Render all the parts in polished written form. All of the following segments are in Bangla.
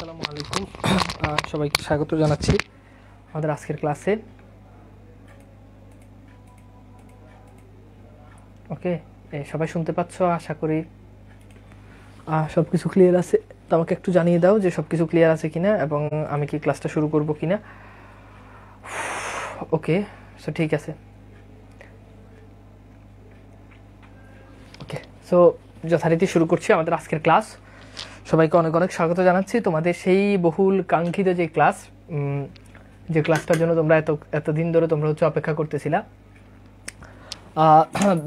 আসসালামু আলাইকুম। সবাইকে স্বাগত জানাচ্ছি আমাদের আজকের ক্লাসে। ওকে, সবাই শুনতে পাচ্ছ? আশা করি সব কিছু ক্লিয়ার আছে। তো আমাকে একটু জানিয়ে দাও যে সব কিছু ক্লিয়ার আছে কিনা এবং আমি কি ক্লাসটা শুরু করব কিনা। ওকে, সো ঠিক আছে। ওকে, সো যথারীতি শুরু করছি আমাদের আজকের ক্লাস। সবাইকে অনেক অনেক স্বাগত জানাচ্ছি তোমাদের সেই বহুল কাঙ্ক্ষিত যে ক্লাস, যে ক্লাসটার জন্য তোমরা এতদিন ধরে তোমরা অপেক্ষা করতেছিলা,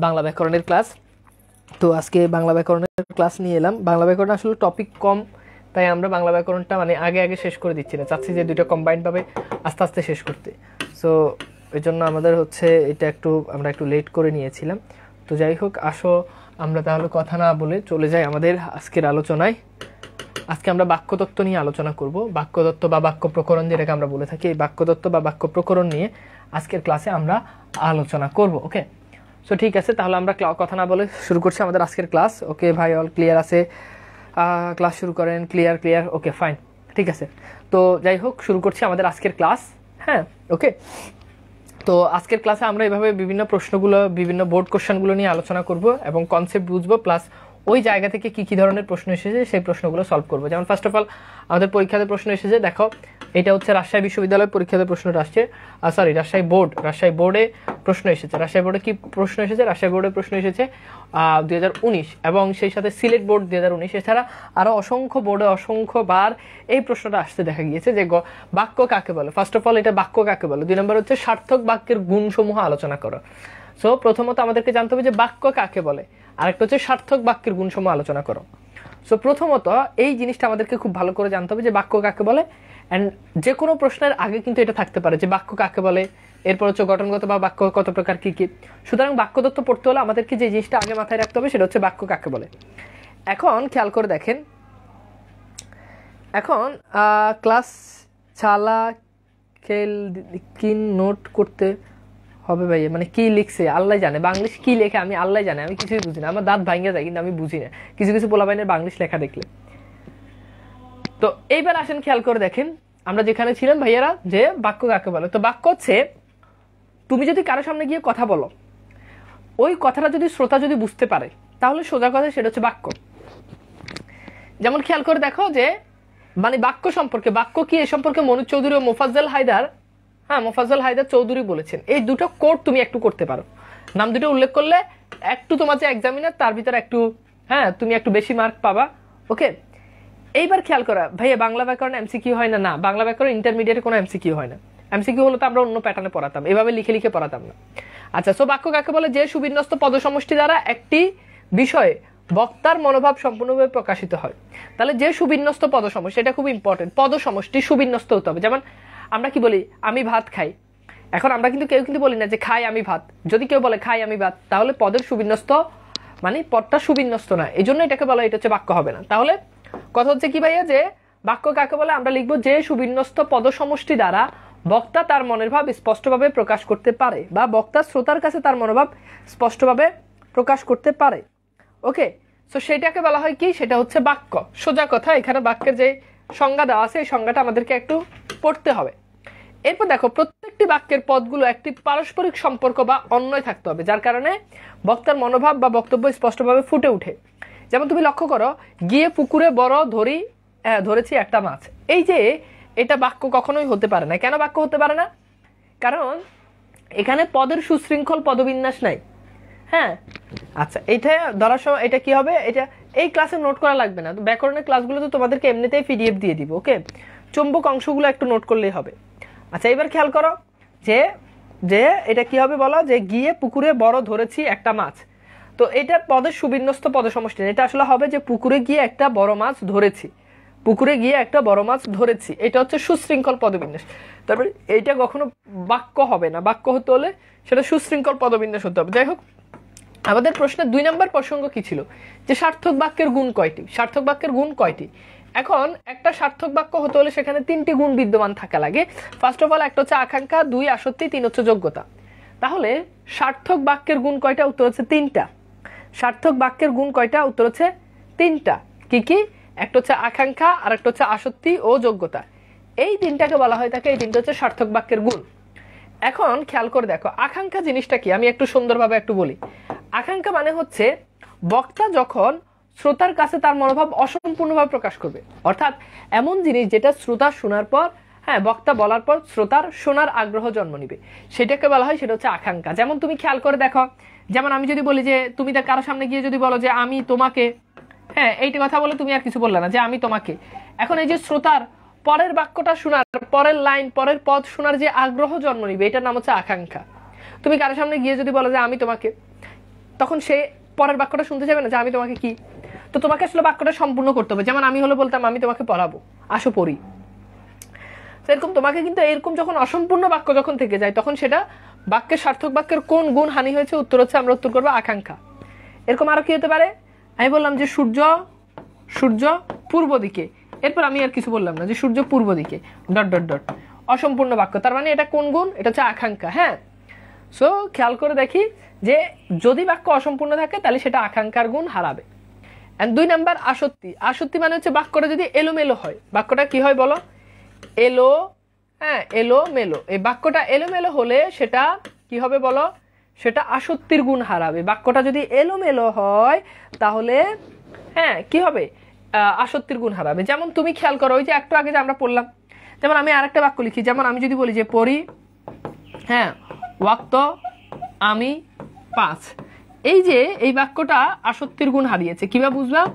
বাংলা ব্যাকরণের ক্লাস। তো আজকে বাংলা ব্যাকরণের ক্লাস নিয়ে এলাম। বাংলা ব্যাকরণ আসলে টপিক কম, তাই আমরা বাংলা ব্যাকরণটা আগে শেষ করে দিচ্ছি না, চাচ্ছি যে দুইটা কম্বাইন্ডভাবে আস্তে আস্তে শেষ করতে। সো এই জন্য আমাদের এটা আমরা একটু লেট করে নিয়েছিলাম। তো যাই হোক, আসো আমরা তাহলে কথা না বলে চলে যাই আমাদের আজকের আলোচনায়। আজকে আমরা বাক্যতত্ত্ব নিয়ে আলোচনা করব। বাক্যতত্ত্ব বা বাক্য প্রকরণ যেটাকে আমরা বলে থাকি, এই বাক্যতত্ত্ব বা বাক্য প্রকরণ নিয়ে আজকের ক্লাসে আমরা আলোচনা করব। ওকে, সো ঠিক আছে, তাহলে আমরা কথা না বলে শুরু করছি আমাদের আজকের ক্লাস। ওকে ভাই, অল ক্লিয়ার আছে? ক্লাস শুরু করেন। ক্লিয়ার। ওকে, ফাইন, ঠিক আছে। তো যাই হোক, শুরু করছি আমাদের আজকের ক্লাস। হ্যাঁ, ওকে। তো আজকের ক্লাসে আমরা এভাবে বিভিন্ন প্রশ্নগুলো, বিভিন্ন বোর্ড কোশ্চেনগুলো নিয়ে আলোচনা করব এবং কনসেপ্ট বুঝবো, প্লাস ওই জায়গা থেকে কি ধরনের প্রশ্ন এসেছে সেই প্রশ্নগুলো সলভ করবো। যেমন ফার্স্ট অফ অল আমাদের পরীক্ষাতে প্রশ্ন এসেছে, দেখো এটা রাজশাহী বিশ্ববিদ্যালয়ের পরীক্ষাতে প্রশ্নটা আসছে। রাজশাহী বোর্ডে প্রশ্ন এসেছে। রাজশাহী বোর্ডে কি প্রশ্ন এসেছে? রাজশাহী বোর্ডে প্রশ্ন এসেছে 2019 এবং সেই সাথে সিলেট বোর্ড 2019। এছাড়া আরও অসংখ্য বোর্ডে অসংখ্যবার এই প্রশ্নটা আসতে দেখা গিয়েছে যে বাক্য কাকে বলে। ফার্স্ট অফ অল এটা বাক্য কাকে বলে। 2 নম্বর হচ্ছে সার্থক বাক্যের গুণসমূহ আলোচনা করো। সো প্রথমত আমাদেরকে জানতে হবে যে বাক্য কাকে বলে, আরেকটা হচ্ছে সার্থক বাক্যের গুণসমূহ আলোচনা করো। সো প্রথমত এই জিনিসটা আমাদেরকে খুব ভালো করে জানতে হবে যে বাক্য কাকে বলে। অ্যান্ড যে কোনো প্রশ্নের আগে কিন্তু এটা থাকতে পারে যে বাক্য কাকে বলে, এরপর হচ্ছে গঠনগত বা বাক্য কত প্রকার কি কি। সুতরাং বাক্যতত্ত্ব পড়তে হলে আমাদেরকে যে জিনিসটা আগে মাথায় রাখতে হবে সেটা হচ্ছে বাক্য কাকে বলে। এখন খেয়াল করে দেখেন, এখন ক্লাস কি নোট করতে হবে ভাই, কি লিখছে আল্লাহ জানে, বাংলিশ কি লেখে আমি আল্লাহ জানে, আমি কিছুই বুঝি না। আমার দাঁত ভাঙে যায় কিন্তু আমি বুঝি না কিছু পোলাপাইনের বাংলিশ লেখা দেখলে। তো এইবার আসেন, খেয়াল করে দেখেন আমরা যেখানে ছিলাম ভাইয়ারা, যে বাক্য কাকে বলে। তো বাক্য হচ্ছে তুমি যদি কারোর সামনে গিয়ে কথা বলো, ওই কথাটা যদি শ্রোতা যদি বুঝতে পারে তাহলে সোজা কথা সেটা হচ্ছে বাক্য। যেমন খেয়াল করে দেখো যে বাক্য সম্পর্কে, বাক্য কি এ সম্পর্কে মনোজ চৌধুরী ও মোফাজ্জল হায়দার চৌধুরী বলেছেন। এই দুটো কোড তুমি একটু করতে পারো, নাম দুটো উল্লেখ করলে একটু তোমার যে এক্সামিনার তার ভিতরে একটু তুমি একটু বেশি মার্ক পাবা। ওকে, এইবার খেয়াল করা ভাইয়া, বাংলা ব্যাকরণ এমসিকিউ হয় না? বাংলা ব্যাকরণ ইন্টারমিডিয়েটে কোনো এমসিকিউ হয় না। এমসিকিউ হলো তো আমরা অন্য প্যাটার্নে পড়াতাম, এভাবে লিখে পড়াতাম না। আচ্ছা, সো বাক্য কাকে বলে? যে সুবিন্যস্ত পদসমষ্টি দ্বারা একটি বিষয়ে বক্তার মনোভাব সম্পূর্ণভাবে প্রকাশিত হয়। তাহলে যে সুবিন্যস্ত পদসমষ্টি, এটা খুব ইম্পর্টেন্ট, পদসমষ্টি সুবিন্যস্ত হতে হবে। যেমন আমরা কি বলি, আমি ভাত খাই। এখন আমরা কেউ বলি না যে খাই আমি ভাত। যদি কেউ বলে খাই আমি ভাত, তাহলে পদের সুবিন্যস্ত পদটা সুবিন্যস্ত না, এই জন্য এটাকে বলা, এটা হচ্ছে বাক্য হবে না। তাহলে কথা হচ্ছে কি ভাইয়া, যে বাক্য কাকে বলে? আমরা লিখবো যে সুবিন্যস্ত পদসমষ্টি দ্বারা বক্তা তার মনের ভাব স্পষ্টভাবে প্রকাশ করতে পারে, বা বক্তা শ্রোতার কাছে তার মনোভাব স্পষ্টভাবে প্রকাশ করতে পারে। ওকে, সো সেটাকে বলা হয় কি? সেটা হচ্ছে বাক্য। সোজা কথা, এখানে বাক্যের যে সংজ্ঞা দেওয়া আছে এই সংজ্ঞাটা আমাদেরকে একটু পড়তে হবে। এরপর দেখো, প্রত্যেকটি বাক্যের পদগুলো একটি পারস্পরিক সম্পর্ক বা অন্বয় থাকতে হবে, যার কারণে বক্তার মনোভাব বা বক্তব্য স্পষ্টভাবে ফুটে ওঠে। যেমন তুমি লক্ষ্য করো, গিয়ে পুকুরে বড় ধরেছি একটা মাছ। এই যে এটা বাক্য কখনোই হতে পারে না। কেন বাক্য হতে পারে না? কারণ এখানে পদের সুশৃঙ্খল পদবিন্যাস নাই। হ্যাঁ, আচ্ছা, এটা ধরার সময় এটা কি হবে, এটা এই ক্লাসে নোট করা লাগবে না। ব্যাকরণের ক্লাসগুলো তো তোমাদেরকে এমনিতেই পিডিএফ দিয়ে দিব। ওকে, চুম্বক অংশগুলো একটু নোট করলেই হবে। আচ্ছা, এবার খেয়াল করো যে এটা কি হবে বলো, যে গিয়ে পুকুরে বড় ধরেছি একটা মাছ। তো এটার পদের সুবিন্যস্ত পদসমষ্টি, এটা আসলে হবে যে পুকুরে গিয়ে একটা বড় মাছ ধরেছি। এটা হচ্ছে সুশৃঙ্খল পদবিন্যাস। তারপরে এইটা কখনো বাক্য হবে না। বাক্য হতে হলে সেটা সুশৃঙ্খল পদবিন্যাস হতে হবে। যাই হোক, আমাদের প্রশ্নের 2 নম্বর প্রসঙ্গ কি ছিল, যে সার্থক বাক্যের গুণ কয়টি। এখন একটা সার্থক বাক্য হতে হলে সেখানে 3টি গুণ বিদ্যমান থাকা লাগে। ফার্স্ট অফ অল একটা হচ্ছে আকাঙ্ক্ষা, 2 আসক্তি, 3 হচ্ছে যোগ্যতা। তাহলে সার্থক বাক্যের গুণ কয়টা? উত্তর হচ্ছে 3টা। সার্থক বাক্যের গুণ কয়টা? উত্তর হচ্ছে 3টা। কি কি? একটা হচ্ছে আকাঙ্ক্ষা, আর একটা হচ্ছে আসক্তি ও যোগ্যতা। এই তিনটাকে বলা হয় থাকে, এই তিনটা হচ্ছে সার্থক বাক্যের গুণ। এখন খেয়াল করে দেখো আকাঙ্ক্ষা জিনিসটা কি, আমি একটু সুন্দরভাবে একটু বলি। আকাঙ্ক্ষা মানে হচ্ছে বক্তা যখন শ্রোতার কাছে তার মনোভাব অসম্পূর্ণভাবে প্রকাশ করবে, অর্থাৎ এমন জিনিস যেটা শ্রোতা শোনার পর, হ্যাঁ বক্তা বলার পর শ্রোতার শোনার আগ্রহ জন্ম নিবে, সেটাকে বলা হয়, সেটা হচ্ছে আকাঙ্ক্ষা। যেমন তুমি খেয়াল করে দেখো, যেমন আমি যদি বলি যে তুমি কারোর সামনে গিয়ে যদি বলো যে আমি তোমাকে, হ্যাঁ এইটা কথা বলে তুমি আর কিছু বললে না, যে আমি তোমাকে, এখন এই যে শ্রোতার পরের বাক্যটা শোনার, পরের লাইন, পরের পদ শোনার যে আগ্রহ জন্ম নিবে, এটার নাম হচ্ছে আকাঙ্ক্ষা। তুমি কারোর সামনে গিয়ে যদি বলো যে আমি তোমাকে, তখন সে পরের বাক্যটা শুনতে যাবে না যে আমি তোমাকে কি, তো তোমাকে আসলে বাক্যটা সম্পূর্ণ করতে হবে। যেমন আমি হলো বলতাম আমি তোমাকে পড়াবো, আসো পড়ি। এরকম তোমাকে কিন্তু এরকম যখন অসম্পূর্ণ বাক্য যখন থেকে যায়, তখন সেটা বাক্যের সার্থক বাক্যের কোন গুণ হানি হয়েছে, উত্তর হচ্ছে আমরা উত্তর করবো আকাঙ্ক্ষা। এরকম আরো কি হতে পারে, আমি বললাম যে সূর্য পূর্ব দিকে, এরপর আমি আর কিছু বললাম না, যে সূর্য পূর্ব দিকে ডট ডট ডট, অসম্পূর্ণ বাক্য, তার মানে এটা কোন গুণ, এটা হচ্ছে আকাঙ্ক্ষা। হ্যাঁ, সো খেয়াল করে দেখি যে যদি বাক্য অসম্পূর্ণ থাকে তাহলে সেটা আকাঙ্ক্ষার গুণ হারাবে। এন্ড 2 নাম্বার আসক্তি। আসক্তি মানে হচ্ছে বাক্যটা যদি এলোমেলো হয়, বাক্যটা কি হয় বলো, এলোমেলো। এই বাক্যটা এলোমেলো হলে সেটা কি হবে বলো, সেটা আসক্তির গুণ হারাবে। বাক্যটা যদি এলোমেলো হয় তাহলে হ্যাঁ কি হবে, আসক্তির গুণ হারাবে। যেমন তুমি খেয়াল করো, ওই যে একটু আগে যে আমরা পড়লাম, যেমন আমি আরেকটা বাক্য লিখি, যেমন আমি যদি বলি যে পড়ি, হ্যাঁ ওয়াক্ত আমি 5, এই যে এই বাক্যটা আসক্তির গুণ হারিয়েছে। কিভাবে বুঝলাম,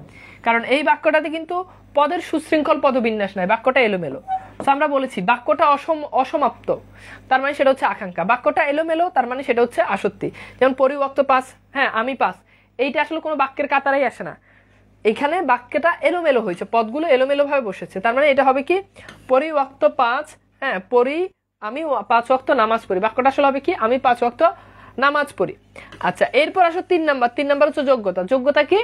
কারণ এই বাক্যটাতে কিন্তু পদের সুশৃঙ্খল পদবিন্যাস নাই, বাক্যটা এলোমেলো। তো আমরা বলেছি বাক্যটা অসমাপ্ত, তার মানে সেটা হচ্ছে আকাঙ্ক্ষা। বাক্যটা এলোমেলো, তার মানে সেটা হচ্ছে আসক্তি। যেমন পরিবক্ত 5, হ্যাঁ আমি 5, এইটা আসলে কোনো বাক্যের কাতারেই আসে না, এখানে বাক্যটা এলোমেলো হয়েছে, পদগুলো এলোমেলো ভাবে বসেছে, তার মানে এটা হবে কি পরিবক্ত 5, হ্যাঁ আমি 5 ওয়াক্ত নামাজ পড়ি, বাক্যটা আসলে হবে কি আমি 5 ওয়াক্ত নামাজ পড়ি। আচ্ছা, এরপর আসো 3 নাম্বার। 3 নাম্বার হচ্ছে যোগ্যতা। যোগ্যতা কি,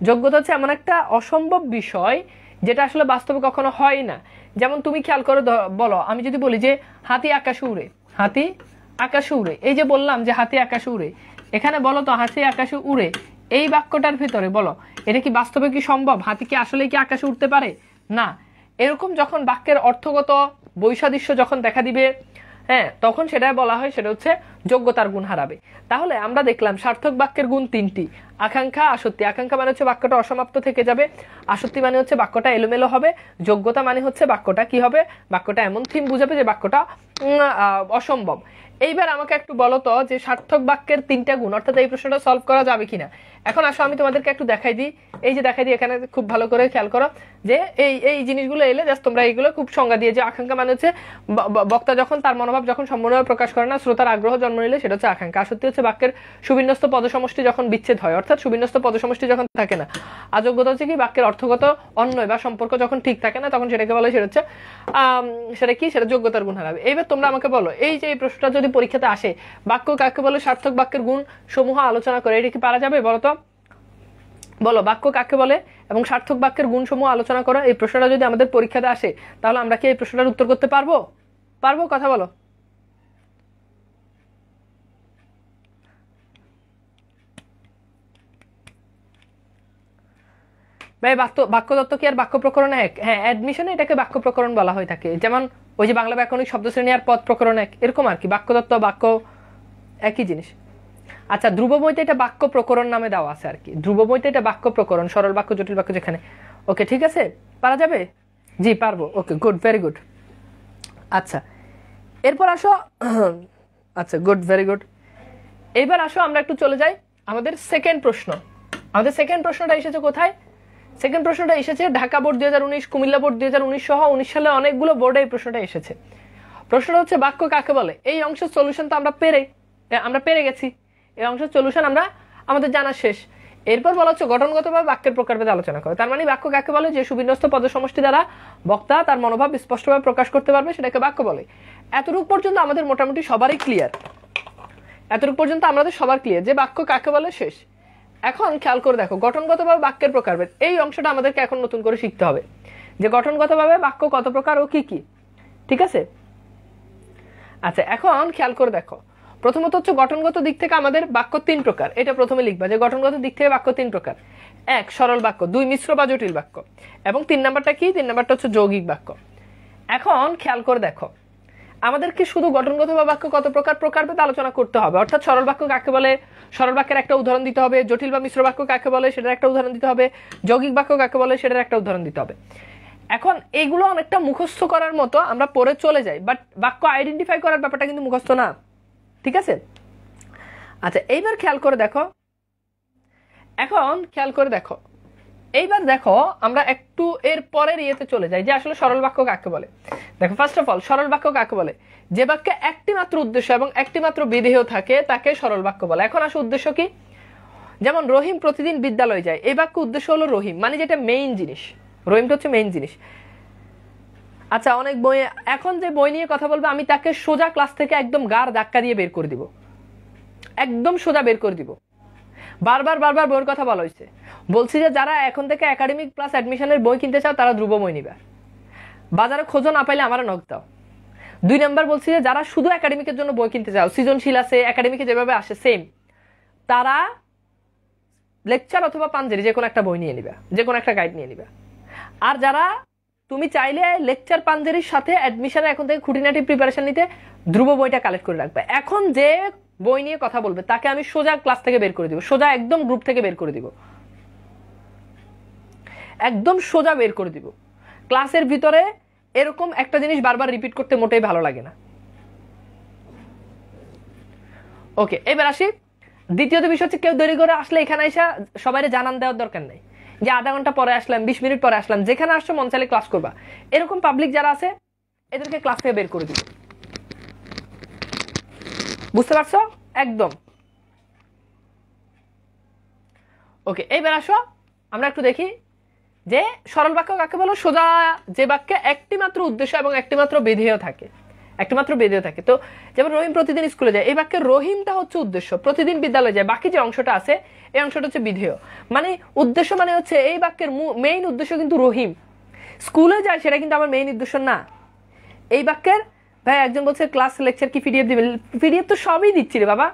যোগ্যতা হচ্ছে এমন একটা অসম্ভব বিষয় যেটা আসলে বাস্তবে কখনো হয় না। যেমন তুমি খেয়াল করে বলো, আমি যদি বলি যে হাতি আকাশে উড়ে, হাতি আকাশে উড়ে, এই যে বললাম যে হাতি আকাশে উড়ে, এখানে বলো তো হাতি আকাশে উড়ে, এই বাক্যটার ভিতরে বলো এটা কি বাস্তবে কি সম্ভব, হাতি কি আসলে কি আকাশে উঠতে পারে না। এরকম যখন বাক্যের অর্থগত বৈসাদৃশ্য যখন দেখা দিবে, হ্যাঁ তখন সেটা বলা হয় সেটা হচ্ছে যোগ্যতার গুণ হারাবে। তাহলে আমরা দেখলাম সার্থক বাক্যের গুণ 3টি, আকাঙ্ক্ষা, আসক্তি। আকাঙ্ক্ষা মানে হচ্ছে বাক্যটা অসমাপ্ত থেকে যাবে, আসক্তি মানে হচ্ছে বাক্যটা এলোমেলো হবে, যোগ্যতা মানে হচ্ছে বাক্যটা কি হবে, বাক্যটা এমন থিম বুঝাবে যে বাক্যটা অসম্ভব। এইবার আমাকে একটু বলো তো যে সার্থক বাক্যের 3টা গুণ, অর্থাৎ এই প্রশ্নটা সলভ করা যাবে কিনা। এখন আসো আমি তোমাদেরকে একটু দেখাই দিই, এই যে দেখাই দিই, এখানে খুব ভালো করে খেয়াল করো যে এই জিনিসগুলো এলে জাস্ট তোমরা এইগুলো খুব সংজ্ঞা দিয়ে, যে আকাঙ্ক্ষা মানে হচ্ছে বক্তা যখন তার মনোভাব যখন সম্পূর্ণভাবে প্রকাশ করে না, শ্রোতার আগ্রহ জন্ম নিলে সেটা হচ্ছে আকাঙ্ক্ষা। আসক্তি হচ্ছে বাক্যের সুবিন্যস্ত পদসমষ্টি যখন বিচ্ছেদ হয়, অর্থাৎ সুবিন্যস্ত পদসমষ্টি যখন থাকে না। অযোগ্যতা হচ্ছে কি বাক্যের অর্থগত অন্যয় বা সম্পর্ক যখন ঠিক থাকে না, তখন সেটাকে বলে সেটা হচ্ছে সেটা কি, সেটা যোগ্যতার গুণ হারাবে। এইবার তোমরা আমাকে বলো, এই যে এই প্রশ্নটা যদি পরীক্ষাতে আসে, বাক্য কাকে বলে সার্থক বাক্যের গুণ সমূহ আলোচনা করে, এটা কি পারা যাবে বলো তো, বলো বাক্য কাকে বলে এবং সার্থক বাক্যের গুণ সমূহ আলোচনা করো, এই প্রশ্নটা যদি আমাদের পরীক্ষাতে আসে তাহলে আমরা কি এই প্রশ্নটার উত্তর করতে পারবো, কথা বলো। ভাই বাক্যতত্ত্ব কি আর বাক্য প্রকরণ এক? হ্যাঁ, অ্যাডমিশনে এটাকে বাক্য প্রকরণ বলা হয়ে থাকে। যেমন ওই যে বাংলা ব্যাকরণিক শব্দ শ্রেণী আর পদ প্রকরণ এক, এরকম আর কি, বাক্যতত্ত্ব বাক্য একই জিনিস। আচ্ছা, ধ্রুব বইতে এটা বাক্য প্রকরণ নামে দেওয়া আছে আর কি, ধ্রুব বইতে এটা বাক্য প্রকরণ, সরল বাক্য জটিল বাক্য যেখানে। ওকে ঠিক আছে, পারা যাবে? জি পারবো। Okay good, very good. আচ্ছা এরপর আসো, আচ্ছা গুড, ভেরি গুড। এইবার আসো আমরা একটু চলে যাই আমাদের সেকেন্ড প্রশ্ন। আমাদের সেকেন্ড প্রশ্নটা এসেছে কোথায়? সেকেন্ড প্রশ্নটা এসেছে ঢাকা বোর্ড 2019, কুমিল্লা বোর্ড 2019 সহ 19 সালে অনেকগুলো বোর্ডে এই প্রশ্নটা এসেছে। প্রশ্নটা হচ্ছে বাক্য কাকে বলে। এই অংশের সলিউশন তো আমরা পেরে গেছি, এই অংশের সলিউশন আমরা আমাদের জানা শেষ। এরপর বলা হচ্ছে গঠনগতভাবে বাক্যের প্রকারভেদ আলোচনা করে। তার মানে বাক্য কাকে বলে, যে সুবিন্যস্ত পদসমষ্টি দ্বারা বক্তা তার মনোভাব স্পষ্টভাবে প্রকাশ করতে পারবে, সেটাকে বাক্য বলে। এতটুকু পর্যন্ত আমাদের মোটামুটি সবারই ক্লিয়ার, এতটুকু পর্যন্ত আমাদের সবার ক্লিয়ার যে বাক্য কাকে বলে, শেষ। এখন খেয়াল করে দেখো গঠনগতভাবে বাক্যের প্রকারভেদ, এই অংশটা আমাদেরকে এখন নতুন করে শিখতে হবে যে গঠনগতভাবে বাক্য কত প্রকার ও কি কি। ঠিক আছে, আচ্ছা এখন খেয়াল করে দেখো, প্রথমত হচ্ছে গঠনগত দিক থেকে আমাদের বাক্য 3 প্রকার, এটা প্রথমে লিখবা যে গঠনগত দিক থেকে বাক্য 3 প্রকার। এক সরল বাক্য, দুই মিশ্র বা জটিল বাক্য, এবং 3 নাম্বারটা কি? 3 নাম্বারটা হচ্ছে যৌগিক বাক্য। এখন খেয়াল করে দেখো, আমাদেরকে শুধু গঠনগত বা বাক্য কত প্রকার প্রকারভেদ আলোচনা করতে হবে। অর্থাৎ সরল বাক্য কাকে বলে, সরল বাক্যের একটা উদাহরণ দিতে হবে। জটিল বা মিশ্র বাক্য কাকে বলে, সেটার একটা উদাহরণ দিতে হবে। যৌগিক বাক্য কাকে বলে, সেটার একটা উদাহরণ দিতে হবে। এখন এগুলো অনেকটা মুখস্থ করার মতো, আমরা পড়ে চলে যাই, বাট বাক্য আইডেন্টিফাই করার ব্যাপারটা কিন্তু মুখস্থ না, ঠিক আছে? আচ্ছা, এইবার খেয়াল করে দেখো, এখন খেয়াল করে দেখো, এইবার দেখো আমরা একটু এর পরের ইয়েতে চলে যাই যে আসলে সরল বাক্য কাকে বলে। দেখো, ফার্স্ট অফ অল সরল বাক্য কাকে বলে? যে বাক্যে একটি মাত্র উদ্দেশ্য এবং একটি মাত্র বিধেয় থাকে তাকে সরল বাক্য বলে। এখন আসলে উদ্দেশ্য কি? যেমন রহিম প্রতিদিন বিদ্যালয়ে যায়, এই বাক্য উদ্দেশ্য হলো রহিম, মানে যেটা মেইন জিনিস, রহিমটা হচ্ছে মেইন জিনিস। আচ্ছা, অনেক বই, এখন যে বই নিয়ে কথা বলবো আমি তাকে সোজা ক্লাস থেকে একদম গার ধাক্কা দিয়ে বের করে দিব, একদম সোজা বের করে দিব। বারবার বারবার বইয়ের কথা বলা হয়েছে। বলছি যে যারা এখন থেকে একাডেমিক প্লাস অ্যাডমিশনের বই কিনতে চাও তারা ধ্রুব বই নিবে, বাজারে খোঁজো, না পাইলে আমার নক দাও। 2 নাম্বার বলছি যে যারা শুধু একাডেমিকের জন্য বই কিনতে চাও, সৃজনশীল আছে, একাডেমিকে যেভাবে আসে সেম, তারা লেকচার অথবা পাঞ্জেরি যে কোনো একটা বই নিয়ে নিবে, যে কোনো একটা গাইড নিয়ে নিবে। আর যারা তুমি চাইলে লেকচার পাঞ্জেরির সাথে অ্যাডমিশনে এখন থেকে খুঁটিনাটি প্রিপারেশন নিতে ধ্রুব বইটা কালেক্ট করে রাখবে। এখন যে বই নিয়ে কথা বলবে তাকে আমি সোজা ক্লাস থেকে বের করে দিব, সোজা একদম গ্রুপ থেকে বের করে দিব, একদম সোজা বের করে দিব। ক্লাসের ভিতরে এরকম একটা জিনিস বারবার রিপিট করতে মোটেই ভালো লাগে না। ওকে, এবার আসি দ্বিতীয়ত বিষয় হচ্ছে, কেউ দেরি করে আসলে এখানে এসে সবাই জানান দেওয়ার দরকার নেই যে আধা ঘন্টা পরে আসলাম, 20 মিনিট পরে আসলাম। যেখানে আসছো মন চাইলে ক্লাস করবা। এরকম পাবলিক যারা আছে এদেরকে ক্লাস থেকে বের করে দিব, বুঝতে পারছো? একদম ওকে। এইবার আসো আমরা একটু দেখি যে সরল বাক্য কাকে বলো? সোজা যে বাক্যে একটি মাত্র উদ্দেশ্য এবং একটি মাত্র বিধেয় থাকে, একটি মাত্র বিধেয় থাকে। তো যেমন রহিম প্রতিদিন স্কুলে যায়, এই বাক্যে রহিমটা হচ্ছে উদ্দেশ্য, প্রতিদিন বিদ্যালয়ে যায়, বাকি যে অংশটা আছে এই অংশটা হচ্ছে বিধেয়। মানে উদ্দেশ্য মানে হচ্ছে এই বাক্যের মেইন উদ্দেশ্য কিন্তু রহিম স্কুলে যায়, সেটা কিন্তু আমার মেইন উদ্দেশ্য না। এই বাক্যের ভাই একজন বলছে ক্লাস লেকচার কি পিডিএফ দিবে? পিডিএফ তো সবই দিচ্ছি রে বাবা,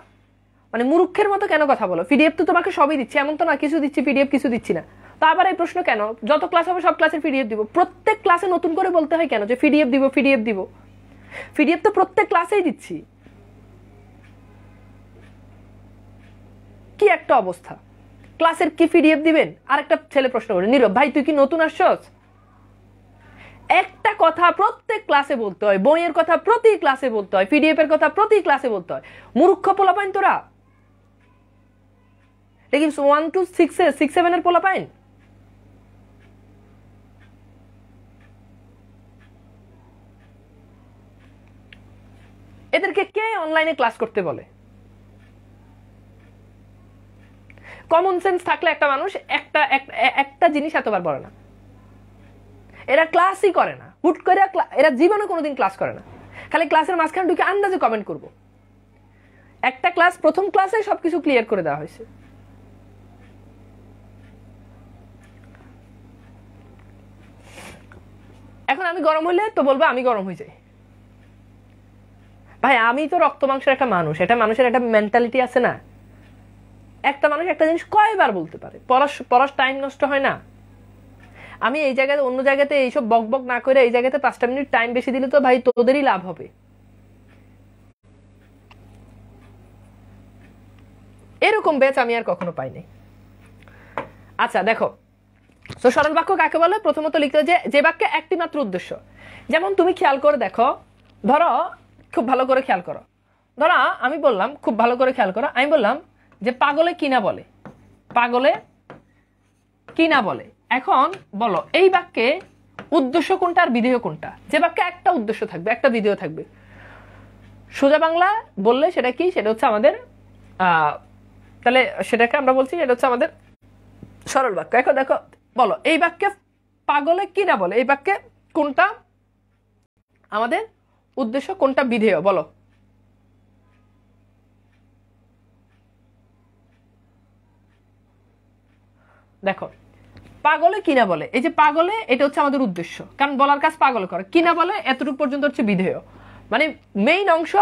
মানে মূর্খের মতো কেন কথা বলো? পিডিএফ তো তোমাকে সবই দিচ্ছি, এমন তো না কিছু দিচ্ছি পিডিএফ কিছু দিচ্ছি না। তো আবার এই প্রশ্ন কেন? যত ক্লাস হবে সব ক্লাসের পিডিএফ দিব। প্রত্যেক ক্লাসে নতুন করে বলতে হয় কেন যে পিডিএফ দিব পিডিএফ দিব? পিডিএফ তো প্রত্যেক ক্লাসেই দিচ্ছি। কি একটা অবস্থা! ক্লাসের কি পিডিএফ দিবেন? আরেকটা ছেলে প্রশ্ন করে, নীরব ভাই তুই কি নতুন আসছস? একটা কথা প্রত্যেক ক্লাসে বলতে হয়, বইয়ের কথা প্রতি ক্লাসে বলতে হয়, পিডিএফ এর কথা প্রতি ক্লাসে বলতে হয়। মূর্খ পোলাপাইন তোরা, দেখি 1 to 6 7 এর পোলাপাইন। এদেরকে কে অনলাইনে ক্লাস করতে বলে? কমন সেন্স থাকলে একটা মানুষ একটা জিনিস এতবার বলে না। এরা ক্লাসই করে না, হুট করে এরা জীবনে কোনোদিন ক্লাস করে না, খালি ক্লাসের মাঝখানে ঢুকে আন্দাজে কমেন্ট করব। একটা ক্লাস, প্রথম ক্লাসে সবকিছু ক্লিয়ার করে দেওয়া হয়েছে। এখন আমি গরম হইলে তো বলবো আমি গরম হয়ে যাই। ভাই আমি তো রক্ত মাংসের একটা মানুষ, এটা মানুষের একটা মেন্টালিটি আছে না। একটা মানুষ একটা জিনিস কয়বার বলতে পারে? পড়ার টাইম নষ্ট হয় না? আমি এই জায়গাতে অন্য জায়গাতে এইসব বক বক না করে এই জায়গাতে 5টা মিনিট টাইম বেশি দিলে তো ভাই তোদেরই লাভ হবে। এরকম ব্যাচ আমি আর কখনো পাইনি। আচ্ছা দেখো, তো সরল বাক্য কাকে বলে? প্রথমত লিখতে যে বাক্যে একটি মাত্র উদ্দেশ্য। যেমন তুমি খেয়াল করে দেখো, ধরো খুব ভালো করে খেয়াল করো, ধরো আমি বললাম, খুব ভালো করে খেয়াল করো, আমি বললাম যে পাগলে কিনা বলে, পাগলে কিনা বলে। এখন বলো এই বাক্যে উদ্দেশ্য কোনটা আর বিধেয় কোনটা? যে বাক্যে একটা উদ্দেশ্য থাকবে একটা বিধেয় থাকবে, সোজা বাংলা বললে সেটা কি? সেটা হচ্ছে আমাদের তাহলে সেটাকে আমরা বলছি এটা হচ্ছে আমাদের সরল বাক্য। এখন দেখো বলো এই বাক্যে পাগলে কিনা বলে, এই বাক্যে কোনটা আমাদের উদ্দেশ্য কোনটা বিধেয়? বলো। দেখো পাগলে কিনা বলে, এই যে পাগলে এটা হচ্ছে আমাদের উদ্দেশ্য, কারণ বলার কাজ পাগল করে। কিনা বলে এতটুকু পর্যন্ত হচ্ছে বিধেয়, মানে মেইন অংশ।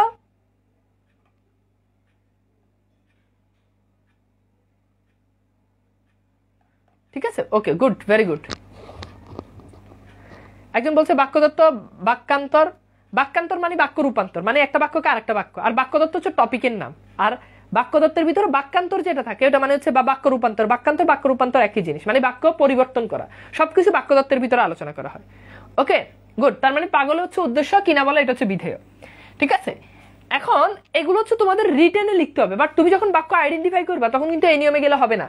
ঠিক আছে, ওকে, গুড, ভেরি গুড। একজন বলছে বাক্যদত্ত বাক্যান্তর, বাক্যান্তর মানে বাক্য রূপান্তর, মানে একটা বাক্যকে আরেকটা বাক্য, আর বাক্যদত্ত হচ্ছে টপিকের নাম, আর বাক্যদত্তের ভিতরে বাক্যান্তর যেটা থাকে ওটা মানে হচ্ছে বা বাক্য রূপান্তর, বাক্যান্তর বাক্য রূপান্তর একই জিনিস, মানে বাক্য পরিবর্তন করা, সবকিছু বাক্যদত্তের ভিতরে আলোচনা করা হয়। ওকে, গুড। তার মানে পাগল হচ্ছে উদ্দেশ্য, কিনা বলা এটা হচ্ছে বিধেয়। ঠিক আছে, এখন এগুলো হচ্ছে তোমাদের রিটেনে লিখতে হবে, বাট তুমি যখন বাক্য আইডেন্টিফাই করবা তখন কিন্তু এই নিয়মে গেলে হবে না।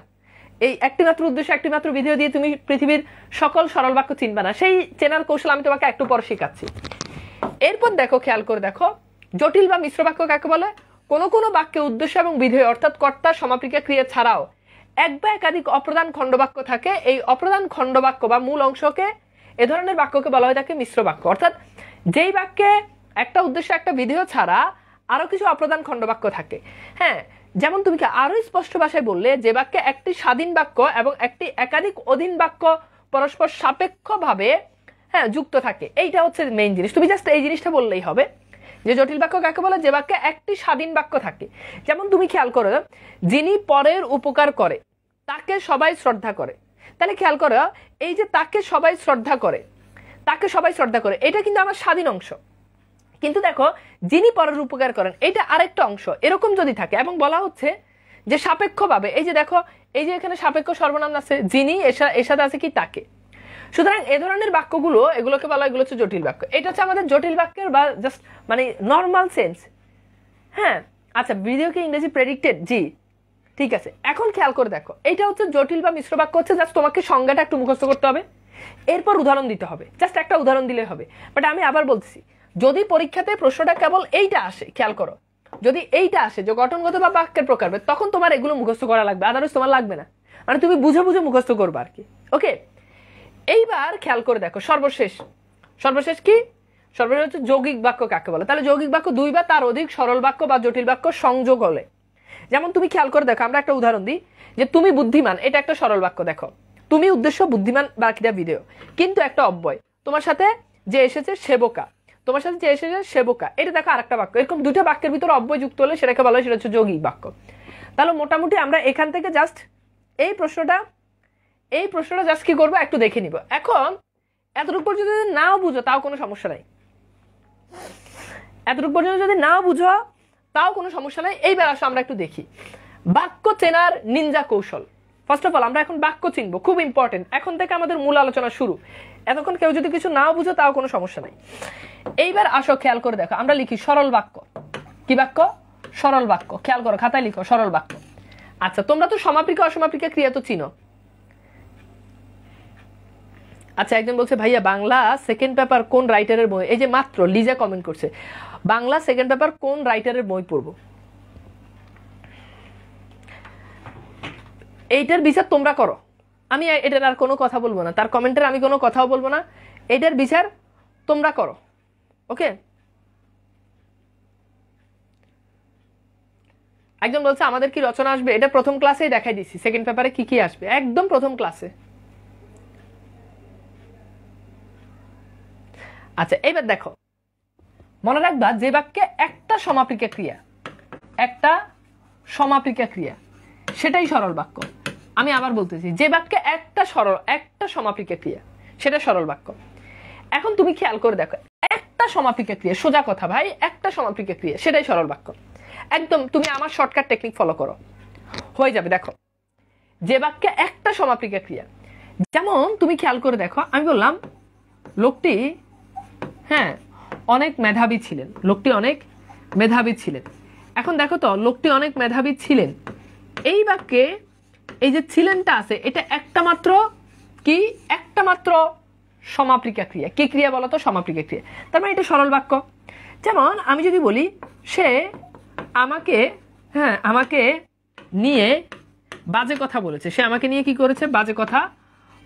এই একটি মাত্র উদ্দেশ্য, একটি মাত্র বিধেয় দিয়ে তুমি পৃথিবীর সকল সরল বাক্য চিনবা না। সেই চেনার কৌশল আমি তোমাকে একটু পর শেখাচ্ছি। এরপর দেখো, খেয়াল করে দেখো, জটিল বা মিশ্র বাক্য কাকে বলে? কোন কোন বাক্যে উদ্দেশ্য এবং বিধেয় অর্থাৎ কর্তা সমাপিকা ক্রিয়া ছাড়াও এক বা একাধিক অপ্রধান খণ্ডবাক্য থাকে। এই অপ্রধান খণ্ডবাক্য বা মূল অংশকে, এ ধরনের বাক্যকে বলা হয় থাকে মিশ্র বাক্য। অর্থাৎ যেই বাক্যে একটা উদ্দেশ্য একটা বিধেয় ছাড়া আরো কিছু অপ্রধান খণ্ডবাক্য থাকে। হ্যাঁ, যেমন তুমি কি আরো স্পষ্ট ভাষায় বললে, যে বাক্যে একটি স্বাধীন বাক্য এবং একটি একাধিক অধীন বাক্য পরস্পর সাপেক্ষভাবে যুক্ত থাকে, এইটা হচ্ছে মেইন জিনিস। তুমি জাস্ট এই জিনিসটা বললেই হবে যে জটিল বাক্য কাকে বলে? যে বাক্যে একটি স্বাধীন বাক্য থাকে। যেমন তুমি খেয়াল করো, যিনি পরের উপকার করে তাকে সবাই শ্রদ্ধা করে। তাহলে খেয়াল করো, এই যে তাকে সবাই শ্রদ্ধা করে, তাকে সবাই শ্রদ্ধা করে, এটা কিন্তু আমার স্বাধীন অংশ। কিন্তু দেখো, যিনি পরের উপকার করেন এটা আরেকটা অংশ। এরকম যদি থাকে এবং বলা হচ্ছে যে সাপেক্ষভাবে, এই যে দেখো, এই যে এখানে সাপেক্ষ সর্বনাম আছে, যিনি, এর সাথে আছে কি তাকে। সুতরাং এ ধরনের বাক্যগুলো, এগুলোকে বলা হয়, এগুলো হচ্ছে জটিল বাক্য। এটা হচ্ছে আমাদের জটিল বাক্যের বা জাস্ট মানে নর্মাল সেন্স। হ্যাঁ, আচ্ছা, ভিডিও কি ইংরেজি প্রেডিক্টেড? জি, ঠিক আছে। এখন খেয়াল করে দেখো, এইটা হচ্ছে জটিল বা মিশ্র বাক্য হচ্ছে জাস্ট তোমাকে সংজ্ঞাটা একটু মুখস্থ করতে হবে, এরপর উদাহরণ দিতে হবে। জাস্ট একটা উদাহরণ দিলে হবে। বাট আমি আবার বলছি, যদি পরীক্ষাতে প্রশ্নটা কেবল এইটা আসে, খেয়াল করো, যদি এইটা আসে যে গঠনগত বা বাক্যের প্রকারভেদ, তখন তোমার এগুলো মুখস্থ করা লাগবে, আদারওয়াইজ তোমার লাগবে না। মানে তুমি বুঝে বুঝে মুখস্থ করবে আর কি। ওকে, এইবার খেয়াল করে দেখো, সর্বশেষ কি? সর্বশেষ হচ্ছে যৌগিক বাক্য কাকে বলে? তাহলে যৌগিক বাক্য দুই বা তার অধিক সরল বাক্য বা জটিল বাক্য সংযোগ হলে। যেমন তুমি খেয়াল করে দেখো, আমরা একটা উদাহরণ দিই, যে তুমি বুদ্ধিমান, এটা একটা সরল বাক্য। দেখো, তুমি উদ্দেশ্য, বুদ্ধিমান বাকিটা বিধেয়, কিন্তু একটা অব্যয়। তোমার সাথে যে এসেছে সেবকা, তোমার সাথে যে এসেছে সেবকা, এটা দেখো আরেকটা বাক্য। এরকম দুটো বাক্যের ভিতরে অব্যয় যুক্ত হলে সেটাকে বলা হয়, সেটা হচ্ছে যৌগিক বাক্য। তাহলে মোটামুটি আমরা এখান থেকে জাস্ট এই প্রশ্নটা জাস্ট কি করবো একটু দেখে নিব। এখন এতটুকু পর্যন্ত যদি নাও বুঝো তাও কোনো সমস্যা নাই, এতটুকু পর্যন্ত যদি নাও বুঝো তাও কোনো সমস্যা নাই। এইবার আসো আমরা একটু দেখি বাক্য চেনার নিনজা কৌশল। ফার্স্ট অফ অল আমরা এখন বাক্য চিনবো, খুব ইম্পর্টেন্ট। এখন থেকে আমাদের মূল আলোচনা শুরু। এতক্ষণ কেউ যদি কিছু নাও বুঝো তাও কোনো সমস্যা নাই। এইবার আসো, খেয়াল করে দেখো, আমরা লিখি সরল বাক্য। কি বাক্য? সরল বাক্য। খেয়াল করো, খাতায় লিখো সরল বাক্য। আচ্ছা, তোমরা তো সমাপিকা অসমাপিকা ক্রিয়া তো চিনো। আচ্ছা, একজন বলছে ভাইয়া বাংলা সেকেন্ড পেপার কোন রাইটারের বই? এই যে মাত্র লিজা কমেন্ট করছে, বাংলা সেকেন্ড পেপার কোন রাইটারের বই পড়বো? এইটার বিচার তোমরা করো, আমি এটার আর কোনো কথা বলবো না, তার কমেন্টের আমি কোনো কথাও বলবো না। এটার বিচার তোমরা করো। ওকে, একজন বলছে আমাদের কি রচনা আসবে? এটা প্রথম ক্লাসেই দেখাই দিচ্ছি, সেকেন্ড পেপারে কি কি আসবে, একদম প্রথম ক্লাসে। আচ্ছা, এইবার দেখো, মনে রাখবা যে বাক্যে একটা সমাপিকা ক্রিয়া, সেটাই সরল বাক্য। আমি আবার বলতেছি, যে বাক্যে একটা সমাপিকা ক্রিয়া, সেটা সরল বাক্য। এখন তুমি খেয়াল করে দেখো, একটা সমাপিকা ক্রিয়া, সোজা কথা ভাই, একটা সমাপিকা ক্রিয়া, সেটাই সরল বাক্য। একদম তুমি আমার শর্টকাট টেকনিক ফলো করো, হয়ে যাবে। দেখো, যে বাক্যে একটা সমাপিকা ক্রিয়া, যেমন তুমি খেয়াল করে দেখো, আমি বললাম লোকটি অনেক মেধাবী ছিলেন, লোকটি অনেক মেধাবী ছিলেন। এখন দেখো তো, লোকটি অনেক মেধাবী ছিলেন, এই বাক্যে এই যে ছিলেনটা আছে, এটা একটা মাত্র সমাপিকা ক্রিয়া। কি ক্রিয়া বলো তো? সমাপিকা ক্রিয়া। তার মানে এটা সরল বাক্য। যেমন আমি যদি বলি সে আমাকে নিয়ে বাজে কথা বলেছে, সে আমাকে নিয়ে কি করেছে? বাজে কথা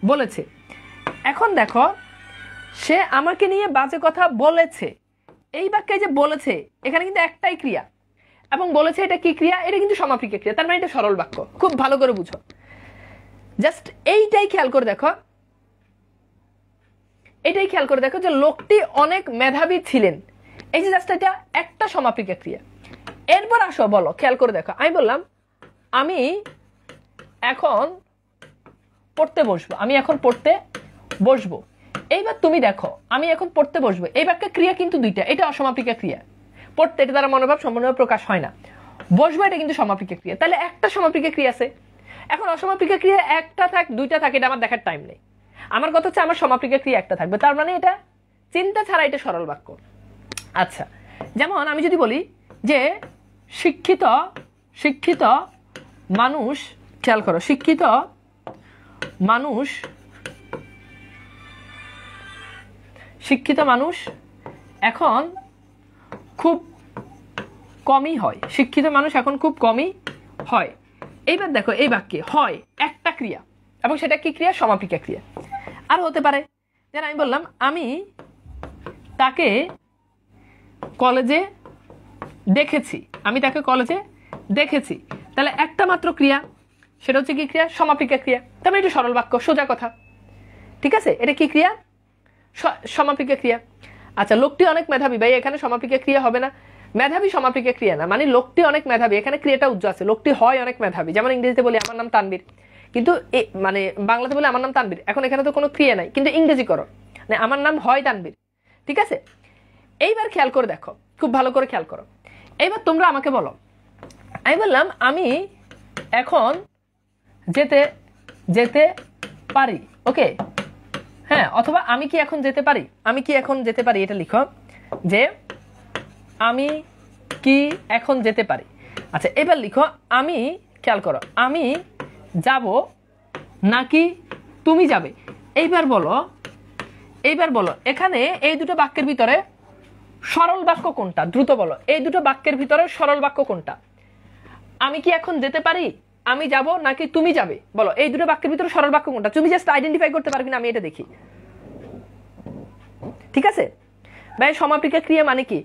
বলেছে। এখন দেখো, সে আমাকে নিয়ে বাজে কথা বলেছে, এই বাক্যে যে বলেছে, এখানে কিন্তু একটাই ক্রিয়া, এবং বলেছে এটা কি ক্রিয়া? এটা কিন্তু সমাপিকা ক্রিয়া। তার মানে এটা সরল বাক্য। খুব ভালো করে বুঝো, জাস্ট এইটাই খেয়াল করে দেখো, যে লোকটি অনেক মেধাবী ছিলেন, এই যে জাস্ট এটা একটা সমাপিকা ক্রিয়া। এরপর আসো, বলো, খেয়াল করে দেখো, আমি বললাম আমি এখন পড়তে বসবো, আমি এখন পড়তে বসবো। এইবার তুমি দেখো আমি এখন পড়তে বসবো, এই বাক্যে ক্রিয়া কিন্তু দুইটা, এটা অসমাপিকা ক্রিয়া। পড়তে এটা দ্বারা মনোভাব সম্পূর্ণভাবে প্রকাশ হয় না, বসবো এটা কিন্তু সমাপিকা ক্রিয়া, তাহলে একটা সমাপিকা ক্রিয়া আছে। এখন অসমাপিকা ক্রিয়া একটা থাক দুইটা থাকে এটা আমার দেখার টাইম নেই, আমার কথা হচ্ছে আমার সমাপিকা ক্রিয়া একটা থাকবে, তার মানে এটা চিন্তা ছাড়া এটা সরল বাক্য। আচ্ছা, যেমন আমি যদি বলি যে শিক্ষিত শিক্ষিত মানুষ, খেয়াল করো, শিক্ষিত মানুষ, শিক্ষিত মানুষ এখন খুব কমই হয়, শিক্ষিত মানুষ এখন খুব কমই হয়। এইবার দেখো এই বাক্যে হয় একটা ক্রিয়া, এবং সেটা কি ক্রিয়া? সমাপিকা ক্রিয়া। আর হতে পারে যেন আমি বললাম আমি তাকে কলেজে দেখেছি, আমি তাকে কলেজে দেখেছি, তাহলে একটা মাত্র ক্রিয়া, সেটা হচ্ছে কি ক্রিয়া? সমাপিকা ক্রিয়া। তবে এটা সরল বাক্য, সোজা কথা, ঠিক আছে? এটা কি ক্রিয়া? সমাপিকা ক্রিয়া। আচ্ছা, লোকটি অনেক মেধাবী, ভাই এখানে সমাপিকা ক্রিয়া হবে না, মেধাবী সমাপিকা ক্রিয়া না, মানে লোকটি অনেক মেধাবী, এখানে ক্রিয়াটা উজ্জ্ব আছে, লোকটি হয় অনেক মেধাবী। যেমন ইংরেজিতে বলি আমার নাম তানবীর, কিন্তু মানে বাংলাতে বলে আমার নাম তানবীর, এখন এখানে তো কোনো ক্রিয়া নাই, কিন্তু ইংরেজি করো মানে আমার নাম হয় তানবীর, ঠিক আছে? এইবার খেয়াল করে দেখো, খুব ভালো করে খেয়াল করো। এইবার তোমরা আমাকে বলো, আমি বললাম আমি এখন যেতে যেতে পারি, ওকে, হ্যাঁ, অথবা আমি কি এখন যেতে পারি, আমি কি এখন যেতে পারি, এটা লিখো যে আমি কি এখন যেতে পারি। আচ্ছা, এবার লিখো আমি, খেয়াল করো, আমি যাব নাকি তুমি যাবে। এইবার বলো, এইবার বলো এখানে এই দুটো বাক্যের ভিতরে সরল বাক্য কোনটা? দ্রুত বলো, এই দুটো বাক্যের ভিতরে সরল বাক্য কোনটা? আমি কি এখন যেতে পারি, আমি যাব নাকি তুমি যাবে, বলো এই দুটো বাক্যের ভিতরে সরল বাক্য কোনটা? তুমি জাস্ট আইডেন্টিফাই করতে পারবি না, আমি এটা দেখি, ঠিক আছে ভাই? সমাপিকা ক্রিয়া মানে কি?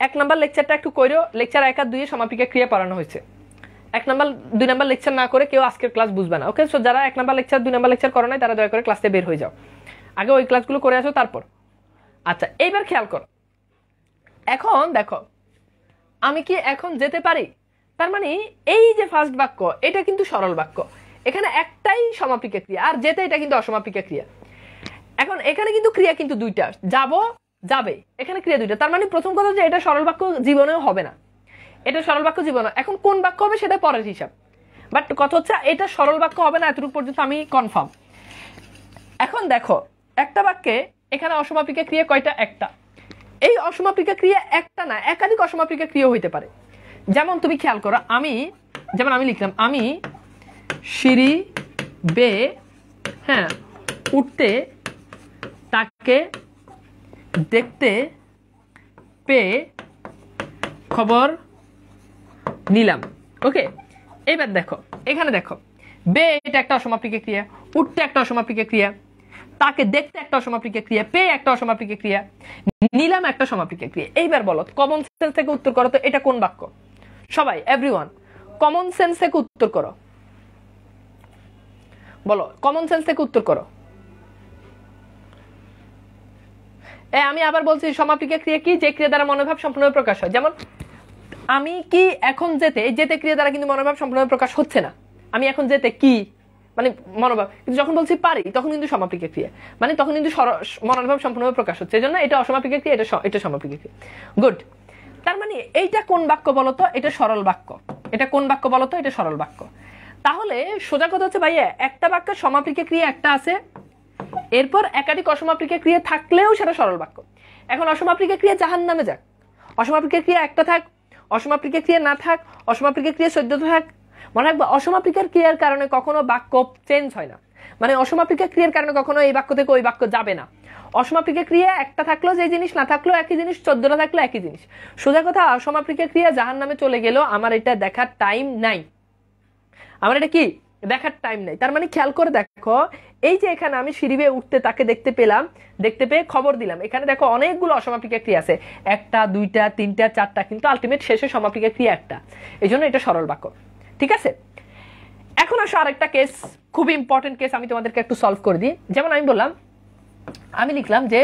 1 নাম্বার লেকচারটা একটু কইরো, লেকচার 1 আর 2 এ সমাপিকা ক্রিয়া পড়ানো হয়েছে। 1 নাম্বার 2 নাম্বার লেকচার না করে কেউ আজকের ক্লাস বুঝবে না, ওকে? সো যারা 1 নাম্বার লেকচার 2 নাম্বার লেকচার করো নাই তারা দয়া করে ক্লাসে বের হয়ে যাও, আগে ওই ক্লাসগুলো করে আসো তারপর। আচ্ছা, এইবার খেয়াল করো, এখন দেখো আমি কি এখন যেতে পারি, তার মানে এই যে ফার্স্ট বাক্য এটা কিন্তু সরল বাক্য, এখানে একটাই সমাপিকা ক্রিয়া, আর যেতে এটা কিন্তু অসমাপিকা ক্রিয়া। এখন এখানে কিন্তু ক্রিয়া কিন্তু দুইটা, যাব যাবে, এখানে ক্রিয়া দুইটা, তার মানে প্রথম কথা যে এটা সরল বাক্য জীবনেও হবে না, এটা সরল বাক্য জীবনে, এখন কোন বাক্য হবে সেটা পরের হিসাব, বাট কথা হচ্ছে এটা সরল বাক্য হবে না, এতটুকু পর্যন্ত আমি কনফার্ম। এখন দেখো একটা বাক্যে এখানে অসমাপিকা ক্রিয়া কয়টা? একটা। এই অসমাপিকা ক্রিয়া একটা না, একাধিক অসমাপিকা ক্রিয়া হইতে পারে। যেমন তুমি খেয়াল করো, আমি, যেমন আমি লিখলাম আমি সিঁড়ি বেয়ে, হ্যাঁ, উঠতে তাকে দেখতে পেয়ে খবর নিলাম, ওকে? এইবার দেখো এখানে দেখো, বে এটা একটা অসমাপিকা ক্রিয়া, উঠতে একটা অসমাপিকা ক্রিয়া, তাকে দেখতে একটা অসমাপিকা ক্রিয়া, পেয়ে একটা অসমাপিকা ক্রিয়া, নিলাম একটা সমাপিকা ক্রিয়া। এইবার বলো কমন সেন্স থেকে উত্তর করো তো এটা কোন বাক্য? সবাই, এভরিওয়ান কমন সেন্স থেকে উত্তর করো, বলো কমন সেন্স থেকে উত্তর করো। আমি আবার বলছি, সমাপিকা ক্রিয়া কি? যে ক্রিয়া দ্বারা মনোভাব সম্পূর্ণভাবে প্রকাশ হয়। যেমন আমি কি এখন যেতে, যেতে ক্রিয়া দ্বারা কিন্তু মনোভাব সম্পূর্ণভাবে প্রকাশ হচ্ছে না, আমি এখন যেতে কি মানে মনোভাব, কিন্তু যখন বলছি পারি তখন কিন্তু সমাপিকা ক্রিয়া, মানে তখন কিন্তু মনোভাব সম্পূর্ণভাবে প্রকাশ হচ্ছে, এই জন্য এটা অসমাপিকা ক্রিয়া, এটা সমাপিকা ক্রিয়া। গুড, তার মানে এইটা কোন বাক্য বলতো? এটা সরল বাক্য। এটা কোন বাক্য বলতো? এটা সরল বাক্য। তাহলে সোজা কথা হচ্ছে ভাইয়া, একটা বাক্যের সমাপিকা ক্রিয়া একটা আছে, এরপর একাধিক অসমাপিকা ক্রিয়া থাকলেও সেটা সরল বাক্য। এখন অসমাপিকা ক্রিয়া জাহান্নামে যাক, অসমাপিকা ক্রিয়া একটা থাক, অসমাপিকা ক্রিয়া না থাক, অসমাপিকা ক্রিয়া 14 থাক, মনে রাখবো অসমাপিকার ক্রিয়ার কারণে কখনো বাক্য চেঞ্জ হয় না, মানে অসমাপিকা ক্রিয়ার কারণে কখনো এই বাক্য থেকে ওই বাক্য যাবে না। অসমাপিকা ক্রিয়া একটা থাকলো যে জিনিস, না থাকলো একই জিনিস, 14টা থাকলো একই জিনিস। সোজা কথা, অসমাপিকা ক্রিয়া জাহান্নামে চলে গেলেও আমার এটা দেখার টাইম নাই, আমার এটা কি দেখার টাইম নাই। তার মানে খেয়াল করে দেখো, এই যে এখানে আমি সিঁড়ি বেয়ে উঠতে তাকে দেখতে পেলাম, দেখতে পেয়ে খবর দিলাম, এখানে দেখো অনেকগুলো অসমাপিকা ক্রিয়া আছে, 1টা 2টা 3টা 4টা, কিন্তু আলটিমেট শেষে সমাপিকা ক্রিয়া একটা, এই জন্য এটা সরল বাক্য, ঠিক আছে? এখন আসো আরেকটা কেস, খুবই ইম্পর্টেন্ট কেস, আমি তোমাদেরকে একটু সলভ করে দিই। যেমন আমি বললাম, আমি লিখলাম যে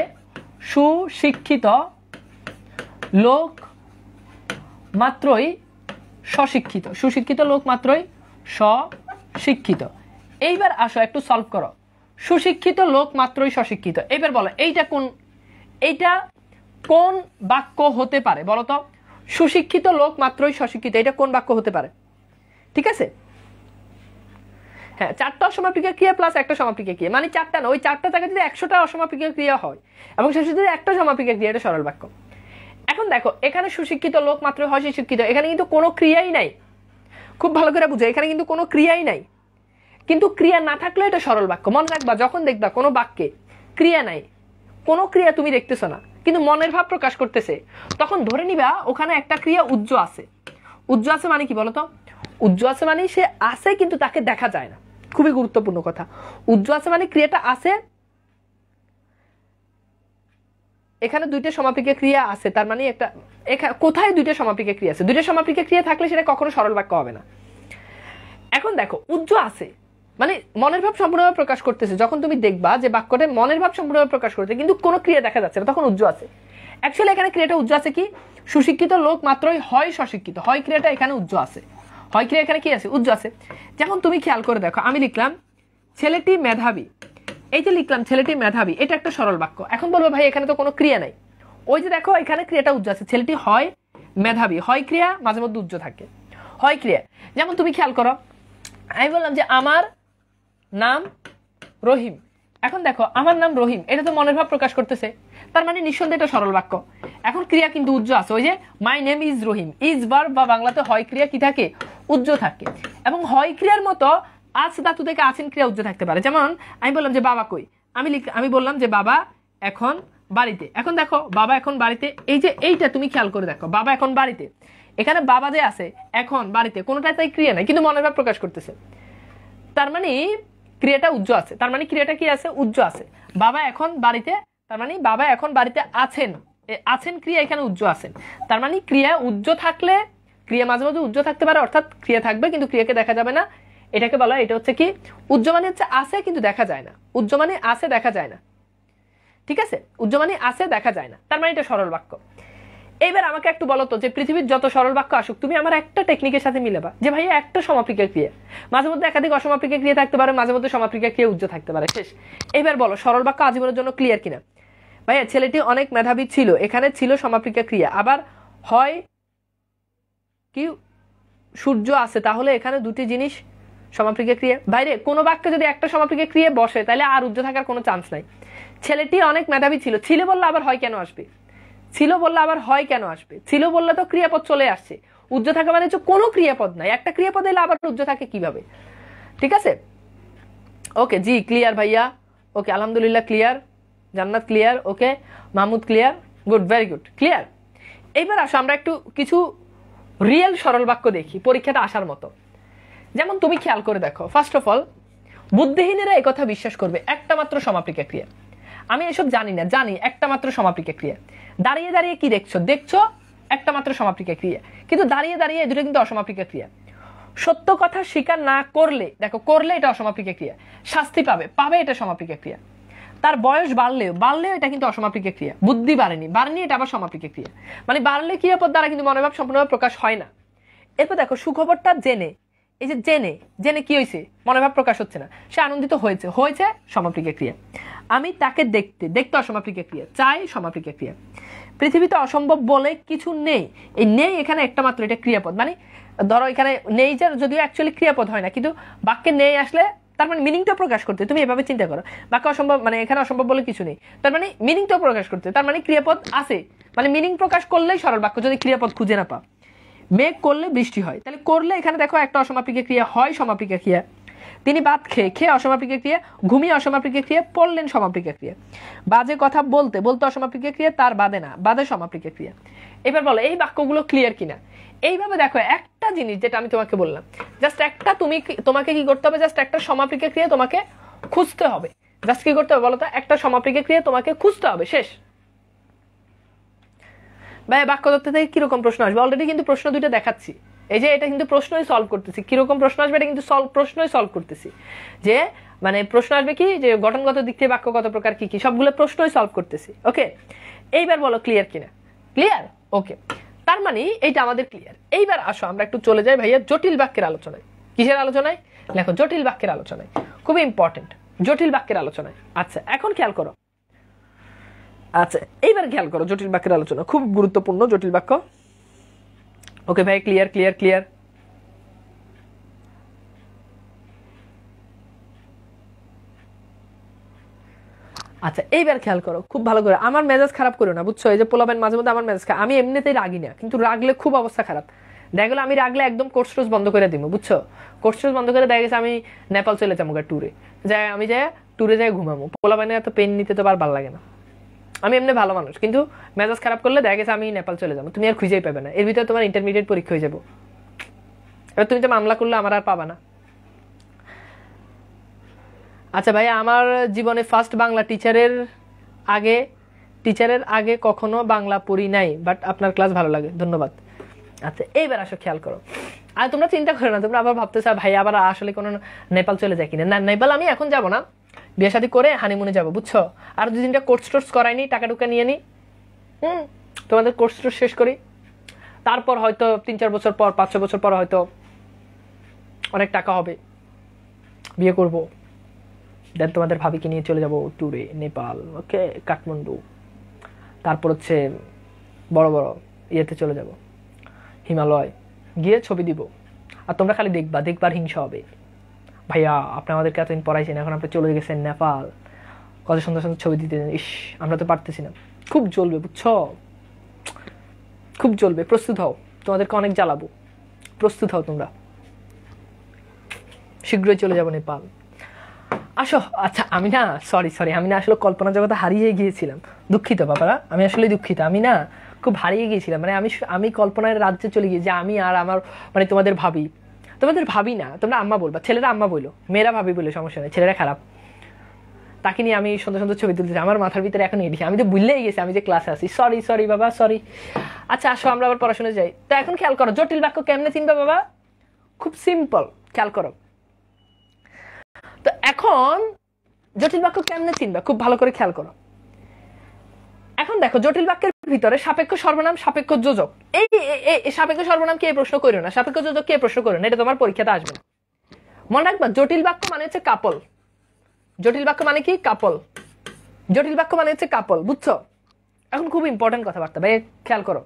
সুশিক্ষিত লোক মাত্রই স্বশিক্ষিত, সুশিক্ষিত লোক মাত্রই স্বশিক্ষিত। এইবার আসো একটু সলভ করো। সুশিক্ষিত লোক মাত্রই সশিক্ষিত, এবার বলো এইটা কোন বাক্য হতে পারে বলো তো? সুশিক্ষিত লোক মাত্রই সশিক্ষিত, এটা কোন বাক্য হতে পারে? ঠিক আছে, হ্যাঁ, 4টা অসমাপিকা ক্রিয়া প্লাস একটা সমাপিকা ক্রিয়া, মানে 4টা না, ওই 4টা জায়গায় যদি 100টা অসমাপিকা ক্রিয়া হয় এবং শেষে যদি একটা সমাপিকা ক্রিয়া, এটা সরল বাক্য। এখন দেখো এখানে সুশিক্ষিত লোক মাত্র হয় শিক্ষিত, এখানে কিন্তু কোনো ক্রিয়াই নাই, খুব ভালো করে বুঝো, এখানে কিন্তু কোনো ক্রিয়াই নাই, কিন্তু ক্রিয়া না থাকলে এটা সরল বাক্য। মনে রাখবা, যখন দেখবা কোনো বাক্যে ক্রিয়া নাই, কোনো ক্রিয়া তুমি দেখতেছো না কিন্তু মনের ভাব প্রকাশ করতেছে, তখন ধরে নিবা ওখানে একটা ক্রিয়া উজ্জ আছে। উজ্জ আছে মানে কি বলতো? উজ্জ আছে মানে সে আছে কিন্তু তাকে দেখা যায় না, খুবই গুরুত্বপূর্ণ কথা। উজ্জ আছে মানে ক্রিয়াটা আছে, এখানে দুইটা সমাপিকা ক্রিয়া আছে, তার মানে একটা কোথায় দুইটা সমাপিকা ক্রিয়া আছে? দুইটা সমাপিকা ক্রিয়া থাকলে সেটা কখনো সরল বাক্য হবে না। এখন দেখো উজ্জ আছে মানে মনের ভাব সম্পূর্ণভাবে প্রকাশ করতেছে, যখন তুমি দেখবা যে বাক্যটা মনের ভাব সম্পূর্ণভাবে প্রকাশ করতে কিন্তু কোনো ক্রিয়া দেখা যাচ্ছে না, তখন উজ্জ আছে। অ্যাকচুয়ালি এখানে ক্রিয়াটা উজ্জ আছে কি? সুশিক্ষিত লোক মাত্রই হয় সশিক্ষিত, হয় ক্রিয়াটা এখানে উজ্জ আছে, হয় ক্রিয়া এখানে কি আছে? উজ্জ আছে। যেমন তুমি খেয়াল করে দেখো, আমি লিখলাম ছেলেটি মেধাবী, এই যে লিখলাম ছেলেটি মেধাবী, এটা একটা সরল বাক্য। এখন বলবো ভাই এখানে তো কোনো ক্রিয়া নাই, ওই যে দেখো এখানে ক্রিয়াটা উজ্জ আছে, ছেলেটি হয় মেধাবী, হয় ক্রিয়া মাঝে মধ্যে উজ্জ থাকে, হয় ক্রিয়া। যেমন তুমি খেয়াল করো, আমি বললাম যে আমার নাম রহিম, এখন দেখো আমার নাম রহিম, এটা তো মনের ভাব প্রকাশ করতেছে, তার মানে নিঃসন্দেহে এটা সরল বাক্য। এখন ক্রিয়া কিন্তু উজ্জ আছে, ওই যে my name is Rahim, is verb বা বাংলাতে হয় ক্রিয়া কি থাকে? উজ্জ থাকে। এবং হয় ক্রিয়ার মতো আজ ধাতু থেকে আছেন ক্রিয়া উজ্জ থাকতে পারে। যেমন আমি বললাম যে বাবা কই, আমি বললাম যে বাবা এখন বাড়িতে, এখন দেখো বাবা এখন বাড়িতে, এই যে এইটা তুমি খেয়াল করে দেখো, বাবা এখন বাড়িতে, এখানে বাবা যে আছে এখন বাড়িতে, কোনোটাই তাই ক্রিয়া নাই কিন্তু মনের ভাব প্রকাশ করতেছে, তার মানে ক্রিয়াটা উজ্জ আছে, তার মানে ক্রিয়াটা কি আছে? উজ্জ আছে। বাবা এখন বাড়িতে, তার মানে বাবা এখন বাড়িতে আছেন, আছেন ক্রিয়া এখানে উজ্জ আছেন, তার মানে ক্রিয়া উজ্জ থাকলে, ক্রিয়া মাঝে মাঝে উজ্জ থাকতে পারে, অর্থাৎ ক্রিয়া থাকবে কিন্তু ক্রিয়াকে দেখা যাবে না, এটাকে বলা হয়, এটা হচ্ছে কি? উজ্জ মানে হচ্ছে আছে কিন্তু দেখা যায় না, উজ্জ মানে আছে দেখা যায় না, ঠিক আছে? উজ্জ মানে আছে দেখা যায় না, তার মানে এটা সরল বাক্য। এইবার আমাকে একটু বলো তো, যে পৃথিবীর যত সরল বাক্য আসুক, তুমি আমার একটা টেকনিকের সাথে মিলাবা যে ভাইয়া একটা সমাপিকা ক্রিয়া, মাঝে মধ্যে একাধিক অসমাপিকা ক্রিয়া থাকতে পারে, মাঝে মধ্যে সমাপিকা ক্রিয়া উজ্জ থাকতে পারে, শেষ। এবার বলো সরল বাক্য আজীবনের জন্য ক্লিয়ার কিনা? ভাইয়া ছেলেটি অনেক মেধাবী ছিল, এখানে ছিল সমাপিকা ক্রিয়া, আবার হয় কি সূর্য আছে, তাহলে এখানে দুটি জিনিস সমাপিকা ক্রিয়া। বাইরে কোনো বাক্যে যদি একটা সমাপিকা ক্রিয়া বসে তাহলে আর উজ্জ থাকার কোনো চান্স নাই। ছেলেটি অনেক মেধাবী ছিল, ছিল বললে আবার হয় কেন আসবে? ছিল বললে আবার হয় কেন আসবে? ছিল বললে তো ক্রিয়াপদ চলে আসছে, উজ্জ থাকা মানে হচ্ছে কোনো ক্রিয়াপদ নাই, একটা ক্রিয়াপদ এলে আবার উজ্জ থাকে কিভাবে? ঠিক আছে, ওকে জি ক্লিয়ার ভাইয়া, ওকে আলহামদুলিল্লাহ clear, Jannat clear, okay Mahmud clear, good, very good, clear. এইবার আসো আমরা একটু কিছু রিয়েল সরল বাক্য দেখি পরীক্ষাটা আসার মতো। যেমন তুমি খেয়াল করে দেখো, ফার্স্ট অফ অল বুদ্ধিহীনেরা একথা বিশ্বাস করবে একটা মাত্র সমাপিকা ক্রিয়া, আমি এসব জানি না, জানি একটা মাত্র সমাপিকা ক্রিয়া। দাঁড়িয়ে দাঁড়িয়ে কি দেখছো? দেখছো একটা মাত্র সমাপিকা ক্রিয়া, কিন্তু দাঁড়িয়ে দাঁড়িয়ে দুটো কিন্তু অসমাপিকা ক্রিয়া। সত্য কথা স্বীকার না করলে, দেখো করলে এটা অসমাপিকা ক্রিয়া, শাস্তি পাবে, পাবে এটা সমাপিকা ক্রিয়া। তার বয়স বাড়লেও এটা কিন্তু অসমাপিকা ক্রিয়া। বুদ্ধি বাড়েনি এটা আবার সমাপিকা ক্রিয়া, মানে বাড়লে ক্রিয়াপদ দ্বারা কিন্তু মনোভাব সম্পূর্ণভাবে প্রকাশ হয় না। এরপর দেখো সুখবরটা জেনে, এই যে জেনে কি হয়েছে? মনোভাব প্রকাশ হচ্ছে না, সে আনন্দিত হয়েছে সমাপিকা ক্রিয়া। আমি তাকে দেখতে অসমাপিকা ক্রিয়া, চাই সমাপিকা ক্রিয়া। পৃথিবীতে অসম্ভব বলে কিছু নেই, এই নেই এখানে একটা মাত্র এটা ক্রিয়াপদ, মানে ধরো এখানে নেই যে যদিও অ্যাকচুয়ালি ক্রিয়াপদ হয় না, কিন্তু বাক্যে নেই আসলে তার মানে মিনিংটা প্রকাশ করতে, তুমি এভাবে চিন্তা করো, বাক্য অসম্ভব মানে এখানে অসম্ভব বলে কিছু নেই, তার মানে মিনিংটা প্রকাশ করতে, তার মানে ক্রিয়াপদ আছে, মানে মিনিং প্রকাশ করলেই সরল বাক্য, যদি ক্রিয়াপদ খুঁজে না পাও। মেঘ করলে বৃষ্টি হয়, তাহলে করলে এখানে দেখো একটা অসমাপিকা ক্রিয়া, হয় সমাপিকা ক্রিয়া। তিনি ভাত খেয়ে অসমাপিকা ক্রিয়া, ঘুমিয়ে অসমাপিকা ক্রিয়া, পড়লেন সমাপিকা ক্রিয়া। বাজে কথা বলতে অসমাপিকা ক্রিয়া, তার বাদে না, বাদে সমাপিকা ক্রিয়া। এবার বলো এই বাক্যগুলো ক্লিয়ার কিনা? এইভাবে দেখো একটা জিনিস যেটা আমি তোমাকে বললাম, জাস্ট একটা তোমাকে কি করতে হবে? জাস্ট একটা সমাপিকা ক্রিয়া তোমাকে খুঁজতে হবে। জাস্ট কি করতে হবে বলো তো? একটা সমাপিকা ক্রিয়া তোমাকে খুঁজতে হবে, শেষ। ভাই বাক্য তত্ত্ব থেকে কিরকম প্রশ্ন আসবে? অলরেডি কিন্তু প্রশ্ন দুইটা দেখাচ্ছি, এই যে এটা কিন্তু প্রশ্নই সলভ করতেছি। কিরকম প্রশ্ন আসবে এটা কিন্তু প্রশ্নই সলভ করতেছি, যে মানে প্রশ্ন আসবে কি, যে গঠনগত দিক থেকে বাক্য কত প্রকার, কি কি, সবগুলো প্রশ্নই সলভ করতেছি। ওকে, এইবার বলো ক্লিয়ার কিনা? ক্লিয়ার, ওকে, তার মানে এইটা আমাদের ক্লিয়ার। এইবার আসো আমরা একটু চলে যাই ভাইয়া জটিল বাক্যের আলোচনায়। কিসের আলোচনায়? দেখো জটিল বাক্যের আলোচনায়। খুবই ইম্পর্টেন্ট জটিল বাক্যের আলোচনায়। আচ্ছা এখন খেয়াল করো, আচ্ছা এইবার খেয়াল করো জটিল বাক্যের আলোচনা খুব গুরুত্বপূর্ণ জটিল বাক্য। ওকে ভাই, ক্লিয়ার ক্লিয়ার ক্লিয়ার। আচ্ছা এইবার খেয়াল করো খুব ভালো করে, আমার মেজাজ খারাপ করো না বুঝছো, এই যে পোলাবেন মাঝে মধ্যে আমার মেজাজ খারাপ, আমি এমনিতেই রাগি না, কিন্তু রাগলে খুব অবস্থা খারাপ। দেখা গেলো আমি রাগলে একদম কোর্স টোর্স বন্ধ করে দিব বুঝছো, কোর্স টোর্স বন্ধ করে দেখা গেছে আমি নেপাল চলে যাবো ট্যুরে, যাই আমি যাই ট্যুরে যাই ঘুমাবো, পোলাবেনে এত পেন নিতে তো আর ভালো লাগে না। আমি এমনি ভালো মানুষ, কিন্তু মেজাজ খারাপ করলে দেখা গেছে আমি নেপাল চলে যাবো, তুমি আর খুঁজেই পাবে না, এর ভিতরে তোমার ইন্টারমিডিয়েট পরীক্ষা হয়ে যাবো, এবার তুমি তো মামলা করলে আমার আর পাবা না। আচ্ছা ভাই, আমার জীবনে ফার্স্ট বাংলা টিচারের আগে কখনো বাংলা পড়ি নাই, বাট আপনার ক্লাস ভালো লাগে, ধন্যবাদ। আচ্ছা এইবার আসো খেয়াল করো, আর তোমরা চিন্তা করো না, তোমরা আবার ভাবতেছো ভাই আবার আসলে কোনো নেপাল চলে যায় কিনা, না নেপাল আমি এখন যাবো না, বিয়ে শাদী করে হানিমুনে যাবো বুঝছো, আর 2 দিনটা কোর্স টোর্স করাইনি, টাকা টুকা নিয়ে নি, তোমাদের কোর্স টোর্স শেষ করি, তারপর হয়তো 3-4 বছর পর 5-6 বছর পর হয়তো অনেক টাকা হবে, বিয়ে করবো, দেন তোমাদের ভাবিকে নিয়ে চলে যাবো ট্যুরে নেপাল, ওকে কাঠমান্ডু, তারপর হচ্ছে বড় বড় ইয়েতে চলে যাব হিমালয়, গিয়ে ছবি দিব, আর তোমরা খালি দেখবার হিংসা হবে, ভাইয়া আপনি আমাদেরকে এতদিন পড়াইছেন, এখন আপনি চলে গেছেন নেপাল, কত সুন্দর সুন্দর ছবি দিতে, ইস আমরা তো পারতেছি না, খুব জ্বলবে বুঝছো, খুব জ্বলবে, প্রস্তুত হও, তোমাদেরকে অনেক জ্বালাবো, প্রস্তুত হও তোমরা, শীঘ্রই চলে যাবো নেপাল। আসো আচ্ছা আমি না সরি আমি না আসলে কল্পনা জগতে হারিয়ে গিয়েছিলাম, দুঃখিত বাবারা, আমি আসলে দুঃখিত, আমি না খুব হারিয়ে গিয়েছিলাম, মানে আমি কল্পনার রাজ্যে চলে গিয়ে যে আমি আর আমার মানে তোমাদের ভাবি না, তোমরা আম্মা বলবা, ছেলেরা আম্মা বলো, মেয়েরা ভাবি বলে সমস্যা নেই, ছেলেরা খারাপ, তাকে নিয়ে আমি সুন্দর সুন্দর ছবি তুলতেছি, আমার মাথার ভিতরে এখন এটি, আমি তো ভুললেই গেছি আমি যে ক্লাসে আছি, সরি বাবা সরি। আচ্ছা আসো আমরা আবার পড়াশোনা যাই। তো এখন খেয়াল করো জটিল বাক্য কেমনে চিনবা বাবা, খুব সিম্পল, খেয়াল করো। তো এখন জটিল বাক্য কেমনে চিনবা খুব ভালো করে খেয়াল করো। এখন দেখো জটিল বাক্যের ভিতরে সাপেক্ষ সর্বনাম, সাপেক্ষ যোজক, এই সাপেক্ষ সর্বনাম কে প্রশ্ন করিও না, সাপেক্ষ যোজক কে প্রশ্ন করিও না, এটা তোমার পরীক্ষাতে আসবে না। মনে রাখবা জটিল বাক্য মানে হচ্ছে কাপল, জটিল বাক্য মানে কি কাপল, জটিল বাক্য মানে হচ্ছে কাপল, বুঝছো। এখন খুব ইম্পর্টেন্ট কথাবার্তা ভাই, খেয়াল করো।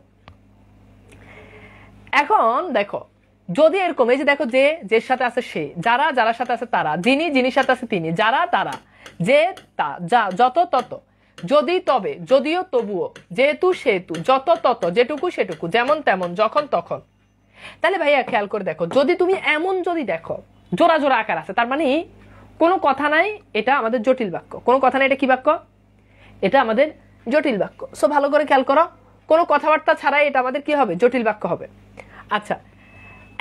এখন দেখো যদি এরকম, এই যে দেখো যে যের সাথে আছে সে, যারা যারার সাথে আছে তারা, যিনি যিনির সাথে আছে তিনি, যারা তারা, যে তা যা যত তত, যদি তবে যদিও তবুও, যেহেতু সেহেতু, যত তত, যেটুকু সেটুকু, যেমন তেমন, যখন তখন। তাহলে ভাইয়া খেয়াল করে দেখো, যদি তুমি এমন যদি দেখো জোড়া জোড়া আকার আছে, তার মানে কোনো কথা নাই, এটা আমাদের জটিল বাক্য, কোনো কথা নাই, এটা কি বাক্য, এটা আমাদের জটিল বাক্য। সো ভালো করে খেয়াল করো, কোনো কথাবার্তা ছাড়াই এটা আমাদের কি হবে, জটিল বাক্য হবে। আচ্ছা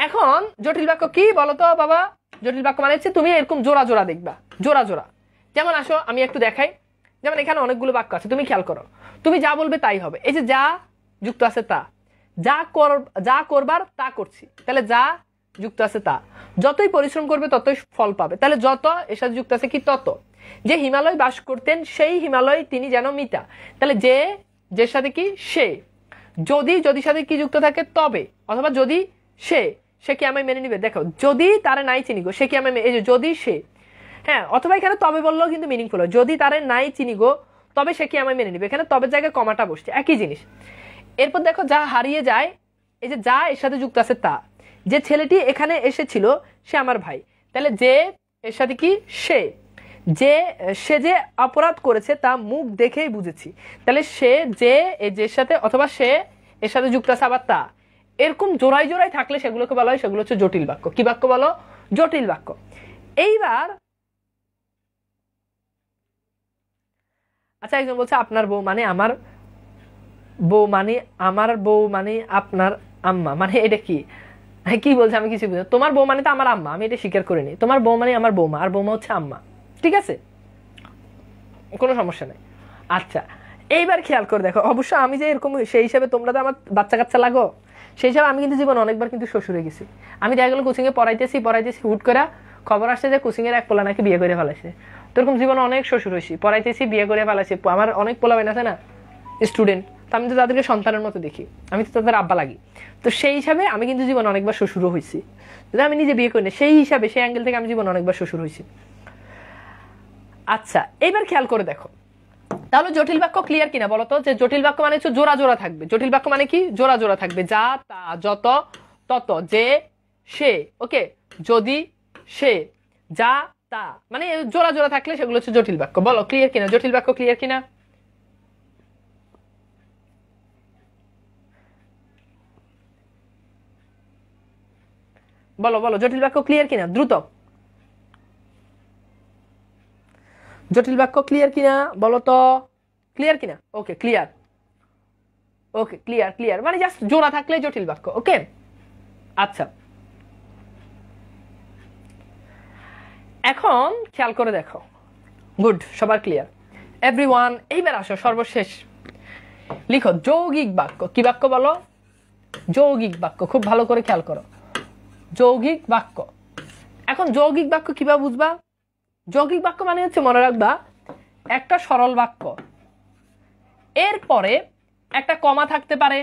এখন জটিল বাক্য কি বলতো বাবা, জটিল বাক্য মানে হচ্ছে তুমি এরকম জোড়া জোড়া দেখবা, জোড়া জোড়া, যেমন আসো আমি একটু দেখাই, যেমন এখানে অনেকগুলো বাক্য আছে, তুমি খেয়াল করো, তুমি যা বলবে তাই হবে, এই যে যা যুক্ত আছে তা, যা করবার তা করছি, তাহলে যা যুক্ত আছে তা, যতই পরিশ্রম করবে ততই ফল পাবে, তাহলে যত এর সাথে যুক্ত আছে কি তত, যে হিমালয় বাস করতেন সেই হিমালয় তিনি যেন মিতা, তাহলে যে যের সাথে কি সে, যদি সাথে কি যুক্ত থাকে তবে, অথবা যদি সে কি আমায় মেনে নিবে, দেখো যদি তারা নাই চিনি গো, সে কি আমায়, এই যে যদি সে, হ্যাঁ, অথবা এখানে তবে বললেও কিন্তু মিনিংফুল হয়, যদি তারা নাই চিনি গো তবে সে কি আমায় মেনে নিবে, এখানে তবে জায়গায় কমাটা বসছে, একই জিনিস। এরপর দেখো যা হারিয়ে যায়, এই যে যা এর সাথে যুক্ত আছে তা, যে ছেলেটি এখানে এসেছিল সে আমার ভাই, তাহলে যে এর সাথে কি সে যে অপরাধ করেছে তা মুখ দেখেই বুঝেছি, তাহলে সে যে এর সাথে, অথবা সে এর সাথে যুক্ত আছে আবার তা, এরকম জোড়াই জোড়াই থাকলে সেগুলোকে বলা হয়, সেগুলো হচ্ছে জটিল বাক্য। কি বাক্য বলো, জটিল বাক্য। এইবার আচ্ছা একজন বলছে আপনার বউ মানে আমার বউ মানে আপনার আম্মা, মানে এটা কি কি বলছে আমি কিছু বুঝি, তোমার বউ মানে তো আমার আম্মা, আমি এটা স্বীকার করিনি, তোমার বউ মানে আমার বৌমা, আর বৌমা হচ্ছে আম্মা, ঠিক আছে, কোনো সমস্যা নেই। আচ্ছা এইবার খেয়াল করে দেখো, অবশ্য আমি যে এরকম সেই হিসাবে তোমরা তো আমার বাচ্চা কাচ্চা লাগো, সেই হিসাবে আমি কিন্তু জীবন অনেকবার কিন্তু শ্বশুরে গেছি। আমি দেখা গেলো কোচিংয়ে পড়াইতেছি হুট করে খবর আসছে যে কোচিংয়ের এক পোলা নাকি বিয়ে করে ফেলাইছে, তোরকম জীবন অনেক শ্বশুর হয়েছি, পড়াইতেছি বিয়ে করে ফেলাইছে, আমার অনেক পোলা বেন আছে না স্টুডেন্ট, তো আমি তো তাদেরকে সন্তানের মতো দেখি, আমি তো তাদের আব্বা লাগি, তো সেই হিসাবে আমি কিন্তু জীবন অনেকবার শ্বশুরও হয়েছি, যদি আমি নিজে বিয়ে করি না, সেই হিসাবে সেই অ্যাঙ্গেল থেকে আমি জীবন অনেকবার শ্বশুর হয়েছি। আচ্ছা, এইবার খেয়াল করে দেখো, তাহলে জটিল বাক্য ক্লিয়ার কিনা বলো তো? যে জটিল বাক্য মানে হচ্ছে জোড়া জোড়া থাকবে। জটিল বাক্য মানে কি? জোড়া জোড়া থাকবে। যা, তা, যত, তত, যে, সে, ওকে, যদি, সে, যা, তা, মানে জোড়া জোড়া থাকলে সেগুলো হচ্ছে জটিল বাক্য। বলো ক্লিয়ার কিনা? জটিল বাক্য ক্লিয়ার কিনা? বলো বলো, জটিল বাক্য ক্লিয়ার কিনা? দ্রুত, জটিল বাক্য ক্লিয়ার কিনা বলো তো? ক্লিয়ার কিনা? Okay clear, okay clear clear, মানে জাস্ট জোড়া থাকলে জটিল বাক্য। ওকে আচ্ছা, এখন খেয়াল করে দেখো। গুড, সবার ক্লিয়ার, এভরিওয়ান। এইবার আসো সর্বশেষ, লিখো যৌগিক বাক্য। কি বাক্য বলো? যৌগিক বাক্য। খুব ভালো করে খেয়াল করো, যৌগিক বাক্য। এখন যৌগিক বাক্য কিভাবে বুঝবা? যৌগিক বাক্য মানে হচ্ছে, মনে রাখবা, একটা সরল বাক্য, এরপরে একটা কমা থাকতে পারে,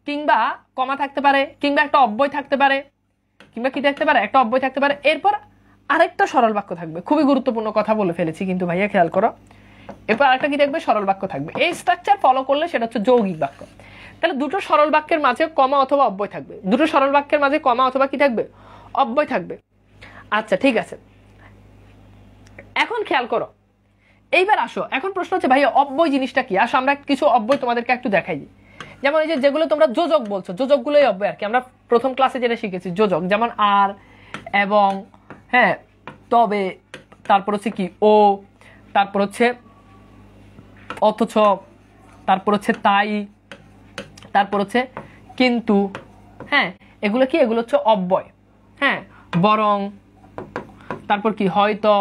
কিংবা কমা থাকতে পারে, কিংবা একটা অব্যয় থাকতে পারে, কিংবা কি থাকতে পারে? একটা অব্যয় থাকতে পারে, এরপর আরেকটা সরল বাক্য থাকবে। খুবই গুরুত্বপূর্ণ কথা বলে ফেলেছি কিন্তু ভাইয়া, খেয়াল করো। এরপর আরেকটা কি থাকবে? সরল বাক্য থাকবে। এই স্ট্রাকচার ফলো করলে সেটা হচ্ছে যৌগিক বাক্য। তাহলে দুটো সরল বাক্যের মাঝে কমা অথবা অব্যয় থাকবে। দুটো সরল বাক্যের মাঝে কমা অথবা কি থাকবে? অব্যয় থাকবে। আচ্ছা ঠিক আছে, এখন খেয়াল করো। এইবার আসো, এখন প্রশ্ন হচ্ছে ভাইয়া অব্যয় জিনিসটা কি? আসো আমরা কিছু অব্যয় তোমাদেরকে একটু দেখাই দিই। যেমন এই যে যেগুলো তোমরা যোজক বলছো, যোজকগুলোই অব্যয় আর কি। আমরা প্রথম ক্লাসে যেটা শিখেছি যোজক, যেমন আর, এবং, হ্যাঁ, তবে, তারপর হচ্ছে কি ও, তারপর হচ্ছে অথচ, তারপর হচ্ছে তাই, তারপর হচ্ছে কিন্তু, হ্যাঁ, এগুলো কি? এগুলো হচ্ছে অব্যয়। হ্যাঁ, বরং, তারপর কি হয়তো,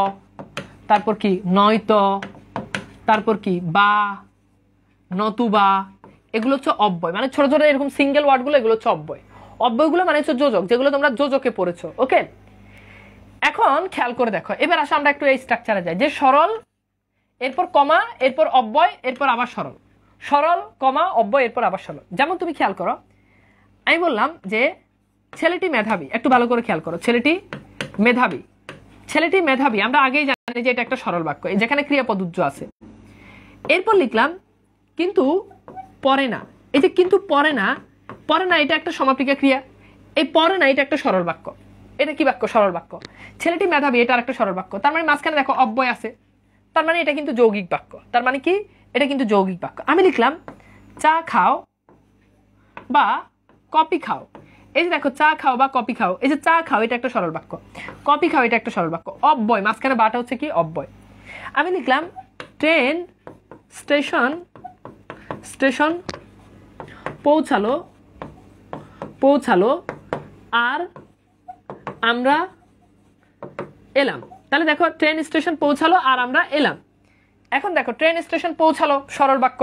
তারপর কি নয়তো, তারপর কি বা, নতুবা, এগুলো হচ্ছে অব্যয়। মানে ছোট ছোট এরকম সিঙ্গেল ওয়ার্ডগুলো, এগুলো হচ্ছে অব্যয়। অব্যয়গুলো মানে হচ্ছে যোজক, যেগুলো তোমরা যোজকে পড়েছো। ওকে, এখন খেয়াল করে দেখো। এবার আসো আমরা একটু এই স্ট্রাকচারে যাই, যে সরল, এরপর কমা, এরপর অব্যয়, এরপর আবার সরল, সরল, কমা, অব্যয়, এরপর আবার সরল। যেমন তুমি খেয়াল করো, আমি বললাম যে ছেলেটি মেধাবী। একটু ভালো করে খেয়াল করো, ছেলেটি মেধাবী। ছেলেটি মেধাবী, আমরা আগেই জানি যে এটা একটা সরল বাক্য, যেখানে ক্রিয়াপদ উজ্জ আছে। এরপর লিখলাম কিন্তু পরে না। এই যে কিন্তু পরে না, পরে না এটা একটা সমাপিকা ক্রিয়া। এই পরে না এটা একটা সরল বাক্য। এটা কি বাক্য? সরল বাক্য। ছেলেটি মেধাবী, এটা একটা সরল বাক্য। তার মানে মাঝখানে দেখো অব্যয় আছে, তার মানে এটা কিন্তু যৌগিক বাক্য। তার মানে কি? এটা কিন্তু যৌগিক বাক্য। আমি লিখলাম চা খাও বা কফি খাও। এই যে দেখো, চা খাও বা কফি খাও, এই যে চা খাও এটা একটা সরল বাক্য, কফি খাও এটা একটা সরল বাক্য। অব্যয়, মাঝখানে বাটা হচ্ছে কি? অব্যয়। আমি লিখলাম ট্রেন স্টেশন, স্টেশন পৌঁছালো, পৌঁছালো, আর আমরা এলাম। তাহলে দেখো, ট্রেন স্টেশন পৌঁছালো আর আমরা এলাম। এখন দেখো, ট্রেন স্টেশন পৌঁছালো সরল বাক্য,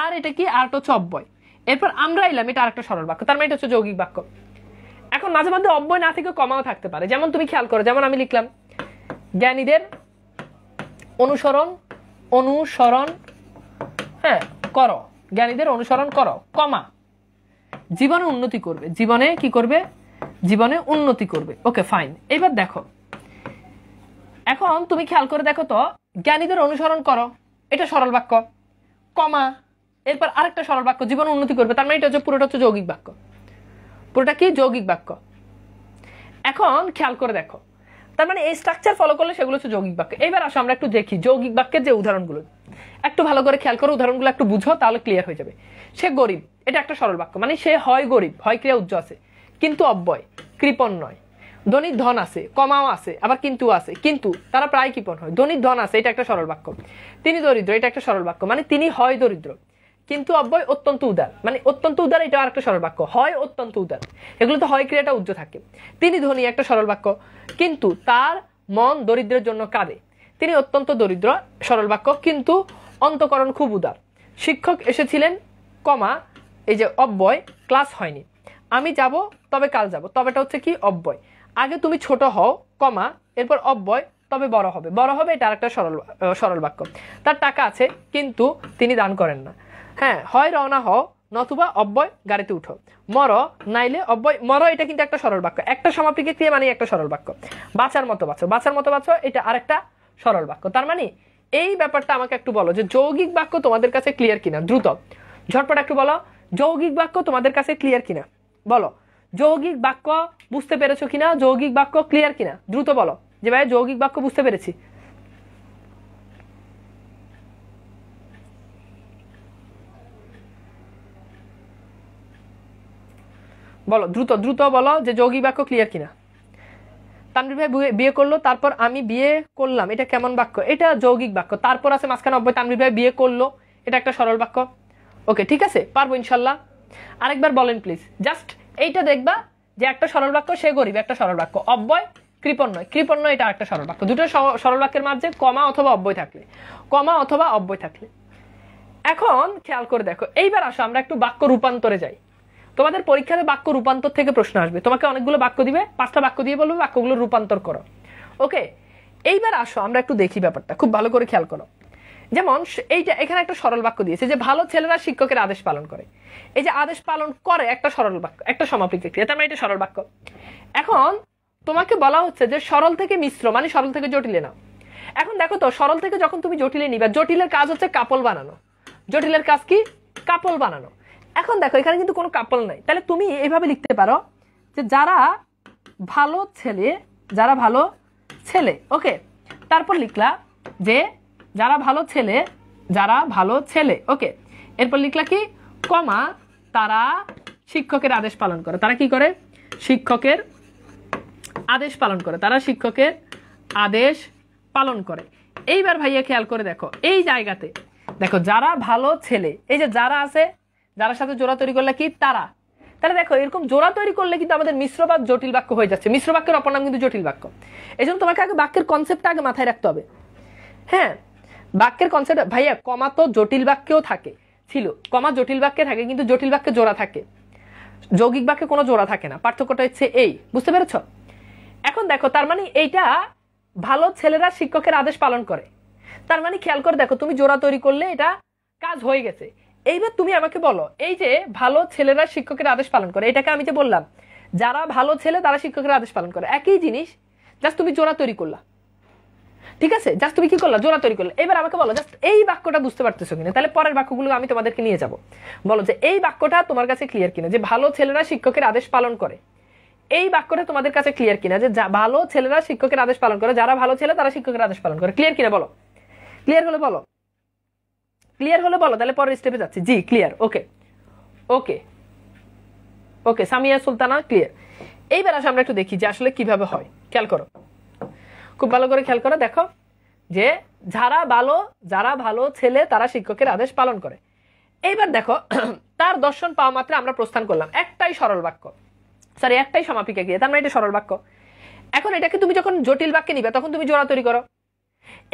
আর এটা কি? আর হচ্ছে অব্যয়। এরপর আমরা এলাম, এটা আরেকটা সরল বাক্য। তার মানে এটা হচ্ছে যৌগিক বাক্য। এখন মাঝে মধ্যে অব্যয় না থেকে কমাও থাকতে পারে। যেমন তুমি খেয়াল করো, যেমন আমি লিখলাম জ্ঞানীদের অনুসরণ, অনুসরণ, হ্যাঁ, করো, জ্ঞানীদের অনুসরণ করো, কমা, জীবনে উন্নতি করবে। জীবনে কি করবে? জীবনে উন্নতি করবে। Okay fine. এবার দেখো, এখন তুমি খেয়াল করে দেখো তো, জ্ঞানীদের অনুসরণ করো, এটা সরল বাক্য, কমা, এরপর আরেকটা সরল বাক্য, জীবনে উন্নতি করবে। তার মানে এটা হচ্ছে পুরোটা হচ্ছে যৌগিক বাক্য। পুরোটা কি? যৌগিক বাক্য। এখন খেয়াল করে দেখো, তার মানে এই স্ট্রাকচার ফলো করলে সেগুলো হচ্ছে যৌগিক বাক্য। এবার আসো আমরা একটু দেখি যৌগিক বাক্যের যে উদাহরণগুলো। একটু ভালো করে খেয়াল করো, উদাহরণগুলো একটু বুঝো, তাহলে ক্লিয়ার হয়ে যাবে। সে গরিব, এটা একটা সরল বাক্য, মানে সে হয় গরিব, হয় ক্রিয়া উজ্জ আছে, কিন্তু অব্যয়, কৃপণ নয়। ধনির ধন আছে, কমাও আছে, আবার কিন্তু আছে, কিন্তু তারা প্রায় কৃপণ হয়। ধনির ধন আছে, এটা একটা সরল বাক্য। তিনি দরিদ্র, এটা একটা সরল বাক্য, মানে তিনি হয় দরিদ্র, কিন্তু অব্যয় অত্যন্ত উদার, মানে অত্যন্ত উদার, এটা আরেকটা সরল বাক্য, হয় অত্যন্ত উদার। এগুলো তো হয় ক্রিয়াটা উজ্জ থাকে। তিনি ধনী, একটা সরল বাক্য, কিন্তু তার মন দরিদ্রের জন্য কাঁদে। তিনি অত্যন্ত দরিদ্র, সরল বাক্য, কিন্তু অন্তঃকরণ খুব উদার। শিক্ষক এসেছিলেন, কমা, এই যে অব্যয়, ক্লাস হয়নি। আমি যাব, তবে কাল যাব, তবেটা হচ্ছে কি? অব্যয়। আগে তুমি ছোট হও, কমা, এরপর অব্যয়, তবে বড় হবে। বড় হবে, এটা আরেকটা সরল বাক্য। তার টাকা আছে, কিন্তু তিনি দান করেন না। হ্যাঁ, হয় রওনা হও, নতুবা অব্যয়, গাড়িতে উঠো। মর, নাইলে অব্যয়, মর, এটা কিন্তু একটা সরল বাক্য। একটা সমাপিকা ক্রিয়া মানে একটা সরল বাক্য। বাঁচার মতো বাঁচো, বাঁচার মতো বাঁচো, এটা আরেকটা সরল বাক্য। তার মানে এই ব্যাপারটা আমাকে একটু বলো যে যৌগিক বাক্য তোমাদের কাছে ক্লিয়ার কিনা, দ্রুত ঝটপট একটু বলো যৌগিক বাক্য তোমাদের কাছে ক্লিয়ার কিনা, বলো যৌগিক বাক্য বুঝতে পেরেছো কিনা, যৌগিক বাক্য ক্লিয়ার কিনা, দ্রুত বলো যে ভাই যৌগিক বাক্য বুঝতে পেরেছি। বলো দ্রুত দ্রুত বলো যে যৌগিক বাক্য ক্লিয়ার কিনা। তানভীর ভাই বিয়ে করলো, তারপর আমি বিয়ে করলাম, এটা কেমন বাক্য? এটা যৌগিক বাক্য। তারপর আছে মাঝখানে অব্যয়, তানভীর ভাই বিয়ে করলো, এটা একটা সরল বাক্য। ওকে ঠিক আছে, পারবো ইনশাল্লাহ। আরেকবার বলেন প্লিজ, জাস্ট এইটা দেখবা যে একটা সরল বাক্য, সে গরিব, একটা সরল বাক্য, অব্যয় কৃপণ নয়, কৃপণ নয় এটা একটা সরল বাক্য। দুটো সরল বাক্যের মাঝে কমা অথবা অব্যয় থাকলে, কমা অথবা অব্যয় থাকলে। এখন খেয়াল করে দেখো, এইবার আসো আমরা একটু বাক্য রূপান্তরে যাই। তোমাদের পরীক্ষাতে বাক্য রূপান্তর থেকে প্রশ্ন আসবে, তোমাকে অনেকগুলো বাক্য দিবে, 5টা বাক্য দিয়ে বলবে বাক্যগুলো রূপান্তর করো। ওকে, এইবার আসো আমরা একটু দেখি ব্যাপারটা, খুব ভালো করে খেয়াল করো। যেমন এইটা এখানে একটা সরল বাক্য দিয়েছে যে ভালো ছেলেরা শিক্ষকের আদেশ পালন করে। এই যে আদেশ পালন করে একটা সরল বাক্য, একটা সমাপিক ক্রিয়া, তার মানে এটা সরল বাক্য। এখন তোমাকে বলা হচ্ছে যে সরল থেকে মিশ্র মানে সরল থেকে জটিলে নাও। এখন দেখো তো, সরল থেকে যখন তুমি জটিলে নিবা, জটিলের কাজ হচ্ছে কাপল বানানো। জটিলের কাজ কি? কাপল বানানো। এখন দেখো এখানে কিন্তু কোনো কাপল নাই, তাহলে তুমি এইভাবে লিখতে পারো যে যারা ভালো ছেলে, যারা ভালো ছেলে। ওকে, তারপর লিখলা যে যারা ভালো ছেলে, যারা ভালো ছেলে। ওকে, এরপর লিখলা কি, কমা, তারা শিক্ষকের আদেশ পালন করে। তারা কি করে? শিক্ষকের আদেশ পালন করে, তারা শিক্ষকের আদেশ পালন করে। এইবার ভাইয়া খেয়াল করে দেখো, এই জায়গাতে দেখো যারা ভালো ছেলে, এই যে যারা আছে, যারা সাথে জোড়া তৈরি করলে কি তারা। তাহলে দেখো এরকম জোড়া তৈরি করলে কিন্তু আমাদের মিশ্র বা জটিল বাক্য হয়ে যাচ্ছে। মিশ্র বাক্যের অপর নাম কিন্তু জটিল বাক্য। এই জন্য তোমাকে আগে বাক্যের কনসেপ্টটা আগে মাথায় রাখতে হবে। হ্যাঁ, বাক্যের কনসেপ্ট ভাইয়া, কমা তো জটিল বাক্যেও থাকে, ছিল, কমা জটিল বাক্যে থাকে, কিন্তু জটিল বাক্যে জোড়া থাকে, যৌগিক বাক্যে কোনো জোড়া থাকে না। পার্থক্যটা হচ্ছে এই, বুঝতে পেরেছ? এখন দেখো, তার মানে এইটা ভালো ছেলেরা শিক্ষকের আদেশ পালন করে, তার মানে খেয়াল করে দেখো, তুমি জোড়া তৈরি করলে এটা কাজ হয়ে গেছে। এইবার তুমি আমাকে বলো, এই যে ভালো ছেলেরা শিক্ষকের আদেশ পালন করে, এটাকে আমি যে বললাম যারা ভালো ছেলে তারা শিক্ষকের আদেশ পালন করে, একই জিনিস, জাস্ট তুমি জোড়া তৈরি করলা। ঠিক আছে, জাস্ট তুমি কি করলা? জোড়া তৈরি করলে। এবার আমাকে বলো জাস্ট এই বাক্যটা বুঝতে পারতেছো কিনা, তাহলে পরের বাক্যগুলো আমি তোমাদেরকে নিয়ে যাব। বলো যে এই বাক্যটা তোমার কাছে ক্লিয়ার কিনা, যে ভালো ছেলেরা শিক্ষকের আদেশ পালন করে। এই বাক্যটা তোমাদের কাছে ক্লিয়ার কিনা, যে ভালো ছেলেরা শিক্ষকের আদেশ পালন করে, যারা ভালো ছেলে তারা শিক্ষকের আদেশ পালন করে। ক্লিয়ার কিনা বলো? ক্লিয়ার হলে বলো, ক্লিয়ার হলে বলো, তাহলে পরের স্টেপে যাচ্ছি। জি ক্লিয়ার। ওকে ওকে ওকে, সামিয়া সুলতানা ক্লিয়ার। এইবার আসলে আমরা একটু দেখি যে আসলে কিভাবে হয়। খেয়াল করো, খুব ভালো করে খেয়াল করো, দেখো যে যারা ভালো ছেলে তারা শিক্ষকের আদেশ পালন করে। এইবার দেখো, তার দর্শন পাওয়া মাত্র আমরা প্রস্থান করলাম, একটাই সরল বাক্য, সরি একটাই সমাপিকা ক্রিয়া, তার মানে এটা সরল বাক্য। এখন এটাকে তুমি যখন জটিল বাক্যে নিবে তখন তুমি জোড়া তৈরি করো।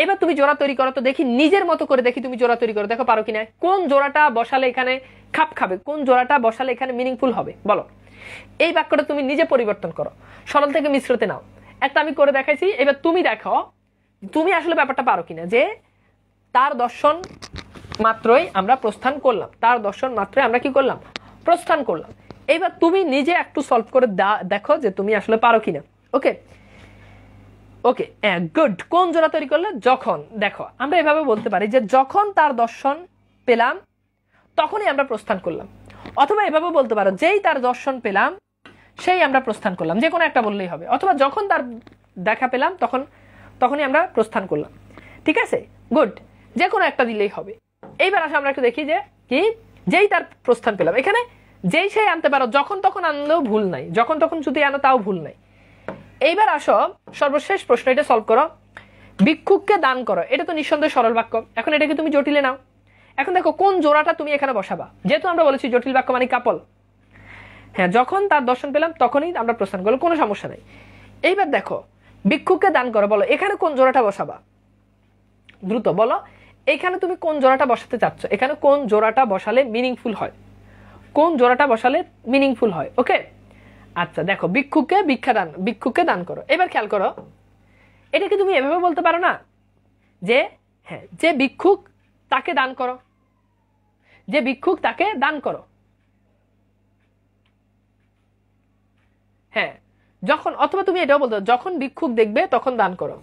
এবার তুমি জোড়া তৈরি করো, তো দেখি নিজের মতো করে দেখি তুমি জোড়া তৈরি করো, দেখো পারো কিনা, কোন জোড়াটা বসালে এখানে খাপ খাবে, কোন জোড়াটা বসালে এখানে মিনিংফুল হবে, বলো। এই বাক্যটা তুমি নিজে পরিবর্তন করো, সরল থেকে মিশ্রতে নাও। একটা আমি করে দেখাইছি, এবার তুমি দেখো তুমি আসলে ব্যাপারটা পারো কিনা, যে তার দর্শন মাত্রই আমরা প্রস্থান করলাম, তার দর্শন মাত্রই আমরা কি করলাম? প্রস্থান করলাম। এইবার তুমি নিজে একটু সলভ করে দেখো যে তুমি আসলে পারো কিনা। ওকে ওকে, গুড। কোন জোড়া তৈরি করলে? যখন, দেখো আমরা এভাবে বলতে পারি যে যখন তার দর্শন পেলাম তখনই আমরা প্রস্থান করলাম, অথবা এভাবে বলতে পারো যেই তার দর্শন পেলাম সেই আমরা প্রস্থান করলাম, যে কোনো একটা বললেই হবে, অথবা যখন তার দেখা পেলাম তখনই আমরা প্রস্থান করলাম। ঠিক আছে, গুড, যে কোনো একটা দিলেই হবে। এইবার আসলে আমরা একটু দেখি যে কি, যেই তার প্রস্থান পেলাম, এখানে যেই সেই আনতে পারো, যখন তখন আনলেও ভুল নাই, যখন তখন যদি আনো তাও ভুল নাই। এইবার আসো সর্বশেষ প্রশ্ন, এটা সলভ করো। ভিক্ষুককে দান করো, এটা তো নিঃসন্দেহে সরল বাক্য। এখন এটাকে তুমি জটিলে নাও। এখন দেখো কোন জোড়াটা তুমি এখানে বসাবা, যেহেতু আমরা বলেছি জটিল বাক্য মানে কাপল। হ্যাঁ, যখন তার দর্শন পেলাম তখনই আমরা প্রস্থান করলো, কোনো সমস্যা নেই। এইবার দেখো ভিক্ষুককে দান করো, বলো এখানে কোন জোড়াটা বসাবা, দ্রুত বলো। এখানে তুমি কোন জোড়াটা বসাতে চাচ্ছ, এখানে কোন জোড়াটা বসালে মিনিংফুল হয়, কোন জোড়াটা বসালে মিনিংফুল হয়। ওকে আচ্ছা, দেখো ভিক্ষুককে দান করো। এবার খেয়াল করো, এটাকে তুমি এভাবে বলতে পারো না যে হ্যাঁ, যে ভিক্ষুক তাকে দান করো, যে ভিক্ষুক তাকে দান করো। হ্যাঁ, যখন, অথবা তুমি এটাও বলতে, যখন ভিক্ষুক দেখবে তখন দান করো,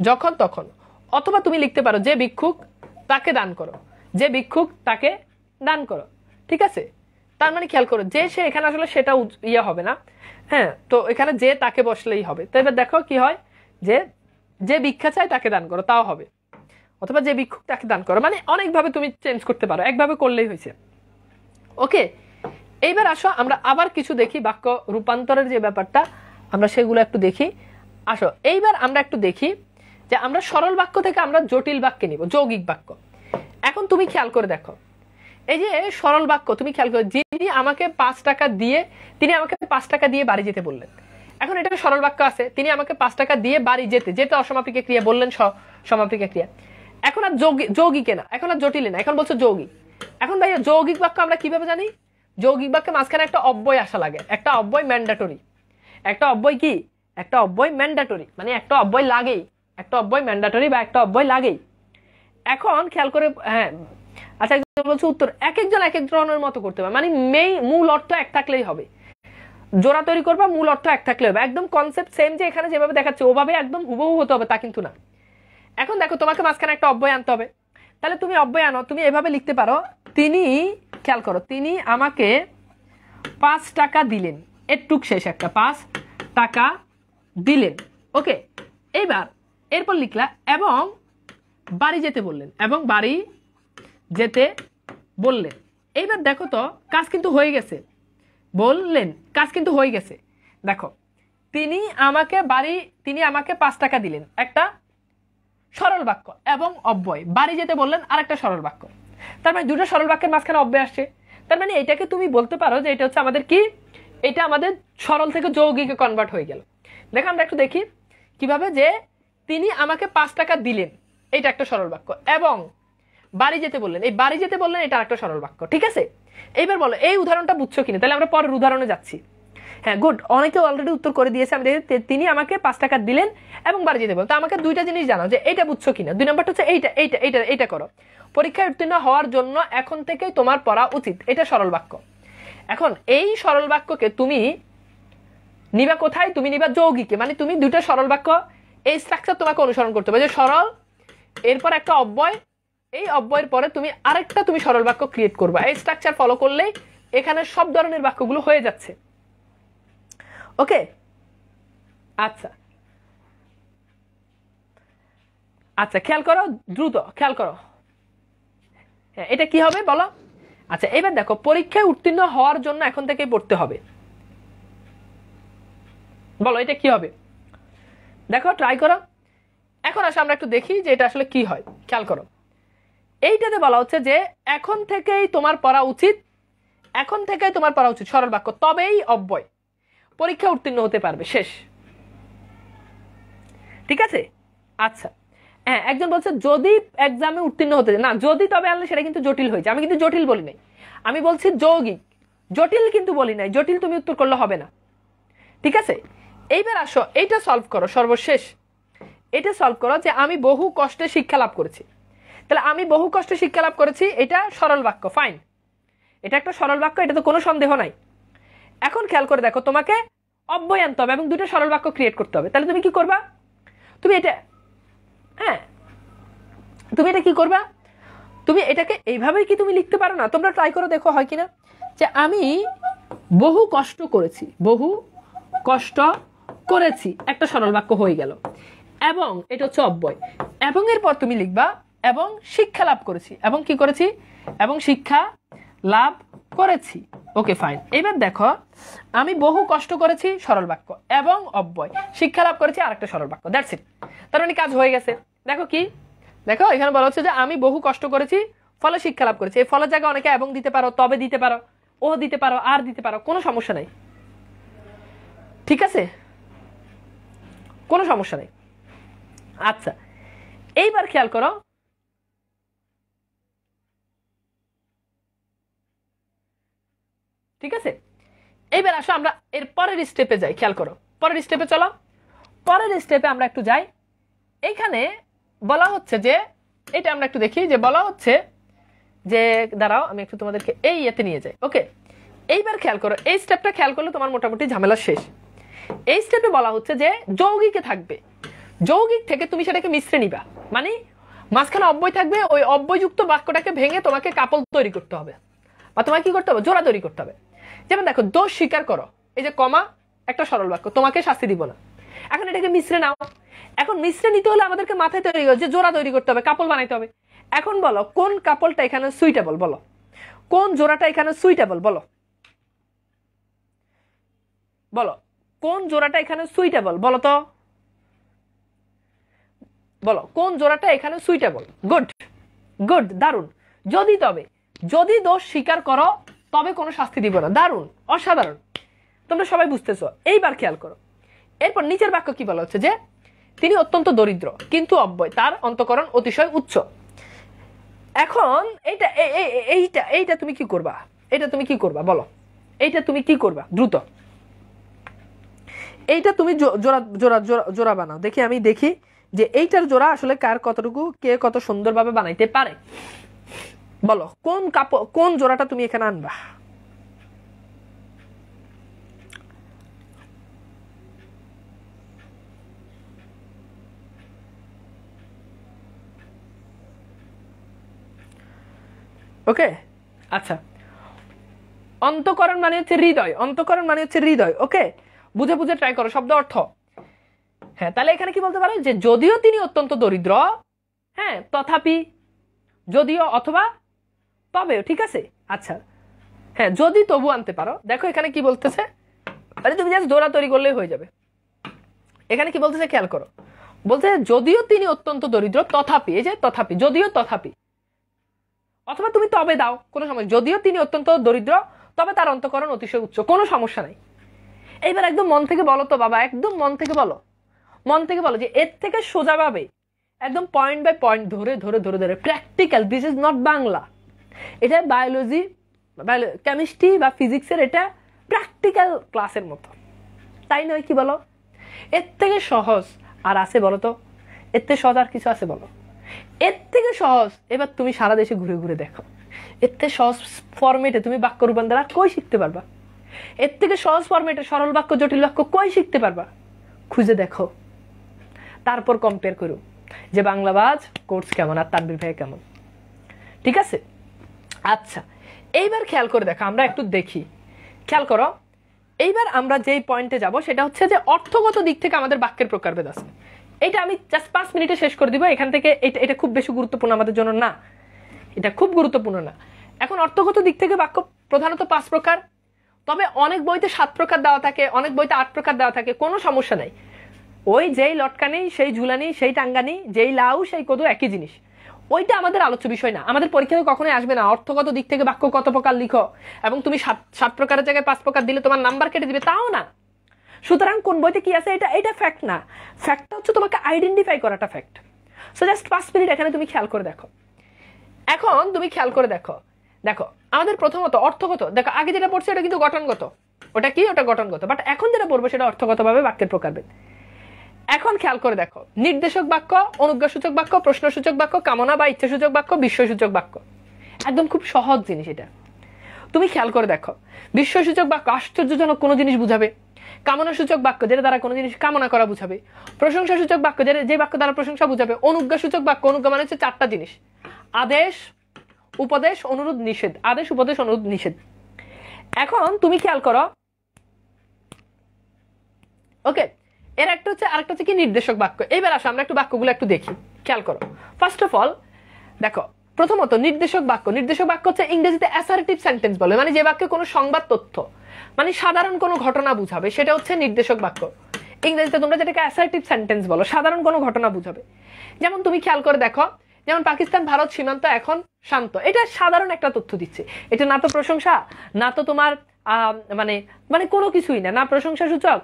যখন তখন, অথবা তুমি লিখতে পারো যে ভিক্ষুক তাকে দান করো, যে ভিক্ষুক তাকে দান করো। ঠিক আছে, তার মানে খেয়াল করো যে সে, এখানে আসলে সেটা ইয়ে হবে না, হ্যাঁ, তো এখানে যে তাকে বসলেই হবে। তো এবার দেখো কি হয়, যে যে ভিক্ষা চায় তাকে দান করো, তাও হবে, অথবা যে ভিক্ষুক তাকে দান করো, মানে অনেকভাবে তুমি চেঞ্জ করতে পারো, একভাবে করলেই হয়েছে। ওকে, এইবার আসো আমরা আবার কিছু দেখি বাক্য রূপান্তরের যে ব্যাপারটা, আমরা সেগুলো একটু দেখি। আসো এইবার আমরা একটু দেখি যে আমরা সরল বাক্য থেকে আমরা জটিল বাক্যে নিব, যৌগিক বাক্য। এখন তুমি খেয়াল করে দেখো, এই যে সরল বাক্য, তুমি খেয়াল করো, যিনি আমাকে 5 টাকা দিয়ে, তিনি আমাকে 5 টাকা দিয়ে বাড়ি যেতে বললেন। এখন এটা সরল বাক্য আছে, তিনি আমাকে 5 টাকা দিয়ে বাড়ি যেতে, যেটা অসমাপিকা ক্রিয়া, বললেন সমাপিকা ক্রিয়া। এখন আর যৌগিকে না, এখন আর জটিলে না, এখন বলছো যৌগিক। এখন ভাইয়া যৌগিক বাক্য আমরা কিভাবে জানি? যৌগিক বাক্যে মাঝখানে একটা অব্যয় আসা লাগে, একটা অব্যয় ম্যান্ডেটরি। একটা অব্যয় কি? একটা অব্যয় ম্যান্ডেটরি, মানে একটা অব্যয় লাগেই, একটা অব্যয় ম্যান্ডেটরি বা একটা অব্যয় লাগেই। এখন খেয়াল করে, হ্যাঁ, আচ্ছা একজন বলছে উত্তর, এক একজন এক এক ধরনের মতো করতে পারে, মানে মূল অর্থ এক থাকলেই হবে। জোড়া তৈরি করবা, মূল অর্থ এক থাকলে হবে, একদম কনসেপ্ট সেম, যে এখানে যেভাবে দেখাচ্ছে ওভাবে একদম হুবহু হতে হবে তা কিন্তু না। এখন দেখো তোমাকে মাঝখানে একটা অব্যয় আনতে হবে, তাহলে তুমি অব্যয় আনো, তুমি এভাবে লিখতে পারো, তিনি, খেয়াল করো, তিনি আমাকে 5 টাকা দিলেন, এটুক শেষ একটা 5 টাকা দিলেন। ওকে, এইবার এরপর লিখলা এবং বাড়ি যেতে বললেন, এবং বাড়ি যেতে বললেন। এইবার দেখো তো কাজ কিন্তু হয়ে গেছে, বললেন কাজ কিন্তু হয়ে গেছে। দেখো তিনি আমাকে 5 টাকা দিলেন, একটা সরল বাক্য, এবং অব্যয়, বাড়ি যেতে বললেন আর একটা সরল বাক্য। তার মানে দুটো সরল বাক্যের মাঝখানে অব্যয় আসছে। তার মানে এটাকে তুমি বলতে পারো যে এটা হচ্ছে আমাদের কি, এটা আমাদের সরল থেকে যৌগিকে কনভার্ট হয়ে গেল। দেখো আমরা একটু দেখি কিভাবে, যে তিনি আমাকে 5 টাকা দিলেন, এটা একটা সরল বাক্য, এবং বাড়ি যেতে বললেন, এই বাড়ি যেতে বললেন এটা একটা সরল বাক্য। ঠিক আছে, এইবার বলো এই উদাহরণটা বুঝছো কিনা? তাহলে আমরা পরের উদাহরণে যাচ্ছি। হ্যাঁ, গুড, অনেকে অলরেডি উত্তর করে দিয়েছে। আমি দেখি তিনি আমাকে 5 টাকা দিলেন এবং বাড়ি যেতে বললেন। তো আমাকে দুইটা জিনিস জানাও যে এটা বুঝছো কিনা। 2 নম্বরটা হচ্ছে এইটা এইটা এইটা এইটা করো, পরীক্ষায় উত্তীর্ণ হওয়ার জন্য এখন থেকেই তোমার পড়া উচিত, এটা সরল বাক্য। এখন এই সরল বাক্যকে তুমি নিবা কোথায়? তুমি নিবা যৌগিকে, মানে তুমি দুইটা সরল বাক্য, এই স্ট্রাকচার তোমাকে অনুসরণ করতে হবে, যে সরল, এরপর একটা অব্যয়, এই অব্যয়ের পরে তুমি আরেকটা তুমি সরল বাক্য ক্রিয়েট করবা। এই স্ট্রাকচার ফলো করলেই এখানে সব ধরনের বাক্যগুলো হয়ে যাচ্ছে। ওকে, আচ্ছা আচ্ছা, খেয়াল করো, দ্রুত খেয়াল করো, হ্যাঁ এটা কি হবে বলো? আচ্ছা এবার দেখো, পরীক্ষায় উত্তীর্ণ হওয়ার জন্য এখন থেকে পড়তে হবে, বলো এটা কি হবে? দেখো ট্রাই করো। এখন আসলে আমরা একটু দেখি যে এটা আসলে কি হয়। খেয়াল করো, এইটাতে বলা হচ্ছে যে এখন থেকেই তোমার পড়া উচিত, এখন থেকেই তোমার পড়া উচিত, সরল বাক্য, তবেই অব্যয়, পরীক্ষা উত্তীর্ণ হতে পারবে, শেষ। ঠিক আছে, আচ্ছা হ্যাঁ, একজন বলছে যদি এক্সামে উত্তীর্ণ হতে না, যদি তবে আনলে সেটা কিন্তু জটিল হয়েছে। আমি কিন্তু জটিল বলি নাই, আমি বলছি যৌগিক, জটিল কিন্তু বলি নাই। জটিল তুমি উত্তর করলে হবে না। ঠিক আছে, এইবার আসো এইটা সলভ করো, সর্বশেষ এটা সলভ করো, যে আমি বহু কষ্টে শিক্ষা লাভ করেছি। তাহলে আমি বহু কষ্টে শিক্ষা লাভ করেছি, এটা সরল বাক্য, ফাইন, এটা একটা সরল বাক্য, এটা তো কোনো সন্দেহ নাই। এখন খেয়াল করে দেখো, তোমাকে অব্যয় আনতে হবে এবং দুটো সরল বাক্য ক্রিয়েট করতে হবে। তাহলে তুমি কি করবা? তুমি এটা, হ্যাঁ তুমি এটা কি করবা? তুমি এটাকে এইভাবেই কি তুমি লিখতে পারো না? তোমরা ট্রাই করে দেখো হয় কিনা, যে আমি বহু কষ্ট করেছি, বহু কষ্ট করেছি, একটা সরল বাক্য হয়ে গেল, এবং এটা হচ্ছে অব্যয়, এবং এরপর তুমি লিখবা এবং শিক্ষা লাভ করেছি, এবং কি করেছি, এবং শিক্ষা লাভ করেছি। ওকে ফাইন, এবার দেখো আমি বহু কষ্ট করেছি, সরল বাক্য, এবং অব্যয়, শিক্ষা লাভ করেছি, আরেকটা সরল বাক্য, দ্যাটস ইট। তার মানে কাজ হয়ে গেছে। দেখো কি, দেখো এখানে বলা হচ্ছে যে আমি বহু কষ্ট করেছি, ফলে শিক্ষা লাভ করেছি। এই ফলের জায়গায় অনেকে এবং দিতে পারো, তবে দিতে পারো, ও দিতে পারো, আর দিতে পারো, কোনো সমস্যা নাই। ঠিক আছে, কোনো সমস্যা নেই। আচ্ছা এইবার খেয়াল করো, ঠিক আছে, এইবার আসো আমরা এর পরের স্টেপে যাই। খেয়াল করো, পরের স্টেপে চলো, পরের স্টেপে আমরা একটু যাই। এইখানে বলা হচ্ছে যে, এটা আমরা একটু দেখি, যে বলা হচ্ছে যে, দাঁড়াও আমি একটু তোমাদেরকে এই ইয়েতে নিয়ে যাই। ওকে, এইবার খেয়াল করো, এই স্টেপটা খেয়াল করলে তোমার মোটামুটি ঝামেলা শেষ। এই স্টেপে বলা হচ্ছে যে যৌগিকে থাকবে, যৌগিক থেকে তুমি সেটাকে মিশ্রে নিবা, মানে মাঝখানে অব্যয় থাকবে, ওই অব্যয়যুক্ত বাক্যটাকে ভেঙে তোমাকে কাপল তৈরি করতে হবে, বা তোমাকে কি করতে হবে, জোড়া তৈরি করতে হবে। যেমন দেখো, দোষ স্বীকার করো, এই যে কমা, একটা সরল বাক্য, তোমাকে শাস্তি দিব না। এখন এটাকে মিশ্রে নাও। এখন মিশ্রে নিতে হলে আমাদেরকে মাথায় তৈরি করে যে জোড়া তৈরি করতে হবে, কাপল বানাইতে হবে। এখন বলো কোন কাপলটা এখানে সুইটেবল, বলো কোন জোড়াটা এখানে সুইটেবল, বলো বলো কোন জোড়াটা এখানে সুইটেবল, বলো তো, বলো কোন জোড়াটা এখানে সুইটেবল। গুড গুড, দারুণ। যদি তবে যদি দোষ স্বীকার করো তবে কোনো শাস্তি দিব না। দারুণ, অসাধারণ, তোমরা সবাই বুঝতেছো। এইবার খেয়াল করো, এরপর নিচের বাক্য কি বলা হচ্ছে যে তিনি অত্যন্ত দরিদ্র কিন্তু অব্যয়, তার অন্তঃকরণ অতিশয় উচ্চ। এখন এইটা এইটা এইটা তুমি কি করবা, এটা তুমি কি করবা বলো, এইটা তুমি কি করবা দ্রুত, এইটা তুমি জোড়া জোড়া জোড়া বানাও, দেখি আমি দেখি যে এইটার জোড়া আসলে কার কতটুকু, কে কত সুন্দরভাবে বানাইতে পারে। বলো কোন কোন জোড়াটা তুমি এখানে আনবা। ওকে, আচ্ছা, অন্তঃকরণ মানে হচ্ছে হৃদয়, অন্তঃকরণ মানে হচ্ছে হৃদয়। ওকে, বুঝে বুঝে ট্রাই করো শব্দ অর্থ। হ্যাঁ, তাহলে এখানে কি বলতে পারো যে যদিও তিনি অত্যন্ত দরিদ্র, হ্যাঁ তথাপি, যদিও অথবা তবেও, ঠিক আছে। আচ্ছা, হ্যাঁ যদি তবু আনতে পারো। দেখো এখানে কি বলতেছে, আরে তুমি জাস্ট জোড়া তৈরি করলেই হয়ে যাবে। এখানে কি বলতেছে খেয়াল করো, বলছে যদিও তিনি অত্যন্ত দরিদ্র তথাপি, এই যে তথাপি, যদিও তথাপি, অথবা তুমি তবে দাও, কোনো সমস্যা, যদিও তিনি অত্যন্ত দরিদ্র তবে তার অন্তঃকরণ অতিশয় উচ্চ, কোনো সমস্যা নাই। এইবার একদম মন থেকে বলো তো বাবা, একদম মন থেকে বলো, মন থেকে বলো যে এর থেকে সোজাভাবে একদম পয়েন্ট বাই পয়েন্ট ধরে ধরে ধরে ধরে practical, this is not Bangla, এটা বায়োলজি, কেমিস্ট্রি বা ফিজিক্সের এটা প্র্যাকটিক্যাল ক্লাসের মতো, তাই নয় কি বলো? এর থেকে সহজ আর আছে বলো তো? এর থেকে সহজ আর কিছু আছে বলো? এর থেকে সহজ এবার তুমি সারা দেশে ঘুরে ঘুরে দেখো, এর থেকে সহজ ফরম্যাটে তুমি বাক্য রূপান্তর আর কই শিখতে পারবা? এর থেকে সহজ ফরম্যাটে সরল বাক্য জটিল বাক্য কই শিখতে পারবা? খুঁজে দেখো, তারপর কম্পেয়ার করো যে বাংলাবাজ কোর্স কেমন আর তানভীর ভাই কেমন, ঠিক আছে? আচ্ছা, এইবার খেয়াল করে দেখো, আমরা একটু দেখি, খেয়াল করো। এইবার আমরা যেই পয়েন্টে যাব সেটা হচ্ছে যে অর্থগত দিক থেকে আমাদের বাক্যের প্রকারভেদ আছে। এটা আমি জাস্ট 5 মিনিটে শেষ করে দিব এখান থেকে। এটা খুব বেশি গুরুত্বপূর্ণ আমাদের জন্য না, এটা খুব গুরুত্বপূর্ণ না। এখন অর্থগত দিক থেকে বাক্য প্রধানত 5 প্রকার, তবে অনেক বইতে 7 প্রকার দেওয়া থাকে, অনেক বইতে 8 প্রকার দেওয়া থাকে, কোনো সমস্যা নাই। ওই যেই লটকানি সেই ঝুলানি সেই টাঙ্গানি, যেই লাউ সেই কদু, একই জিনিস। ওইটা আমাদের আলোচ্য বিষয় না, আমাদের পরীক্ষায় কখনোই আসবে না অর্থগত দিক থেকে বাক্য কত প্রকার লিখো এবং তুমি 7 প্রকারের জায়গায় 5 প্রকার দিলে তোমার নাম্বার কেটে দিবে, তাও না। সুতরাং কোন বইতে কি আছে এটা ফ্যাক্ট না, ফ্যাক্টটা হচ্ছে তোমাকে আইডেন্টিফাই করাটা ফ্যাক্ট। সো জাস্ট 5 মিনিট এখানে তুমি খেয়াল করে দেখো। এখন তুমি খেয়াল করে দেখো, দেখো আমাদের প্রথমত অর্থগত, দেখো আগে যেটা পড়ছে ওটা কিন্তু গঠনগত, ওটা কি, ওটা গঠনগত, বাট এখন যেটা পড়বো সেটা অর্থগতভাবে বাক্যের প্রকারভেদ। এখন খেয়াল করে দেখো, নির্দেশক বাক্য, অনুজ্ঞাসূচক বাক্য, প্রশ্নসূচক বাক্য, কামনা বা ইচ্ছাসূচক বাক্য, বিস্ময়সূচক বাক্য, একদম খুব সহজ জিনিস এটা। তুমি খেয়াল করে দেখো, বিস্ময়সূচক বাক্য আশ্চর্যজনক কোনো জিনিস বুঝাবে, কামনাসূচক বাক্য যেটা দ্বারা কোনো জিনিস কামনা করা বুঝাবে, প্রশংসাসূচক বাক্য যে বাক্য দ্বারা প্রশংসা বুঝাবে, অনুজ্ঞাসূচক বাক্য, অনুজ্ঞা মানে হচ্ছে 4টা জিনিস, আদেশ, উপদেশ, অনুরোধ, নিষেধ, আদেশ, উপদেশ, অনুরোধ, নিষেধ। এখন তুমি খেয়াল করো, ওকে, এর একটা হচ্ছে, আরেকটা হচ্ছে কি নির্দেশক বাক্য। এইবার আসো আমরা একটু বাক্যগুলো একটু দেখি, খেয়াল করো। ফার্স্ট অফ অল দেখো, প্রথমত নির্দেশক বাক্য, নির্দেশক বাক্য হচ্ছে ইংরেজিতে অ্যাসার্টিভ সেন্টেন্স বলে, মানে যে বাক্যে কোনো সংবাদ তথ্য মানে সাধারণ কোনো ঘটনা বুঝাবে সেটা হচ্ছে নির্দেশক বাক্য। ইংরেজিতে তোমরা যেটাকে অ্যাসার্টিভ সেন্টেন্স বলো, সাধারণ কোনো ঘটনা বুঝাবে। যেমন তুমি খেয়াল করে দেখো, যেমন পাকিস্তান ভারত সীমান্ত এখন শান্ত, এটা সাধারণ একটা তথ্য দিচ্ছে, এটা না তো প্রশংসা, না তো তোমার মানে মানে কোনো কিছুই না, না প্রশংসা সূচক,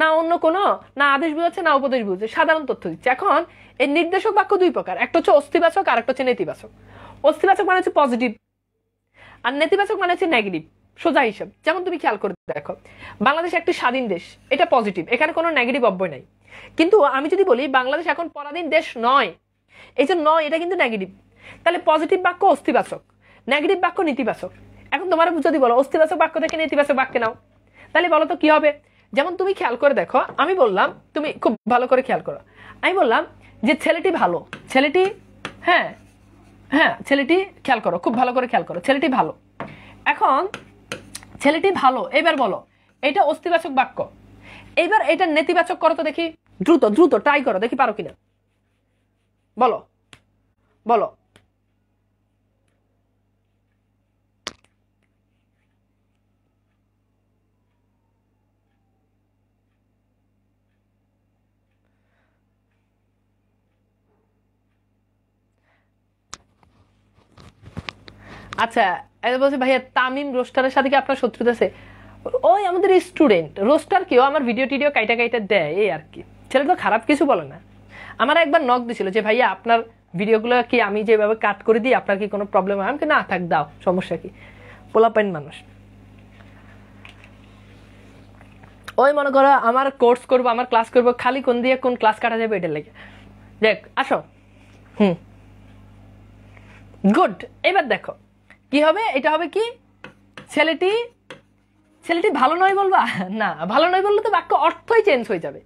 না অন্য কোনো, না আদেশ বুঝাচ্ছে, না উপদেশ বুঝছে, সাধারণ তথ্য দিচ্ছে। এখন এই নির্দেশক বাক্য 2 প্রকার, একটা হচ্ছে অস্তিবাচক আর একটা হচ্ছে নেতিবাচক। অস্তিবাচক মানে হচ্ছে পজিটিভ, আর নেতিবাচক মানে হচ্ছে নেগেটিভ, সোজা হিসাব। যেমন তুমি খেয়াল করে দেখো, বাংলাদেশ একটি স্বাধীন দেশ, এটা পজিটিভ, এখানে কোনো নেগেটিভ অব্যয় নাই। কিন্তু আমি যদি বলি বাংলাদেশ এখন পরাধীন দেশ নয়, এই যে নয় এটা কিন্তু নেগেটিভ, তাহলে পজিটিভ বাক্য অস্তিবাচক, নেগেটিভ বাক্য নেতিবাচক। এখন তোমার যদি বলো অস্তিবাচক বাক্য থেকে নেতিবাচক বাক্যে নাও, তাহলে বলো তো কি হবে? যেমন তুমি খেয়াল করে দেখো, আমি বললাম, তুমি খুব ভালো করে খেয়াল করো, আমি বললাম যে ছেলেটি ভালো, ছেলেটি, হ্যাঁ হ্যাঁ ছেলেটি, খেয়াল করো, খুব ভালো করে খেয়াল করো, ছেলেটি ভালো। এখন ছেলেটি ভালো, এবার বলো এটা অস্তিবাচক বাক্য, এইবার এটা নেতিবাচক করো তো দেখি, দ্রুত দ্রুত ট্রাই করো, দেখি পারো কিনা, বলো বলো। আচ্ছা, এটা বলছে ভাইয়া তামিম রোস্টারের সাথে কি আপনার শত্রুতা আছে? ওই আমাদের স্টুডেন্ট রোস্টার, কেউ আমার ভিডিও টিডিও কাইটা কাইটা দেয়, এই আর কি। ছেলে তো খারাপ কিছু বলে না। আমার একবার নক দিছিল যে ভাইয়া আপনার ভিডিওগুলো কি আমি যেভাবে কাট করে দিই আপনার কি কোনো প্রবলেম হয়? আমি না থাক, দাও, সমস্যা কি, পোলাপাইন মানুষ। ওই মনে করো আমার কোর্স করবো, আমার ক্লাস করবো, খালি কোন দিয়ে কোন ক্লাস কাটা যাবে এটা লেগে। দেখ আসো, গুড। এবার দেখো কি হবে, এটা হবে কি, ছেলেটি, ছেলেটি ভালো নয় বলবা না, ভালো নয় বললে তো বাক্য অর্থই চেঞ্জ হয়ে যাবে।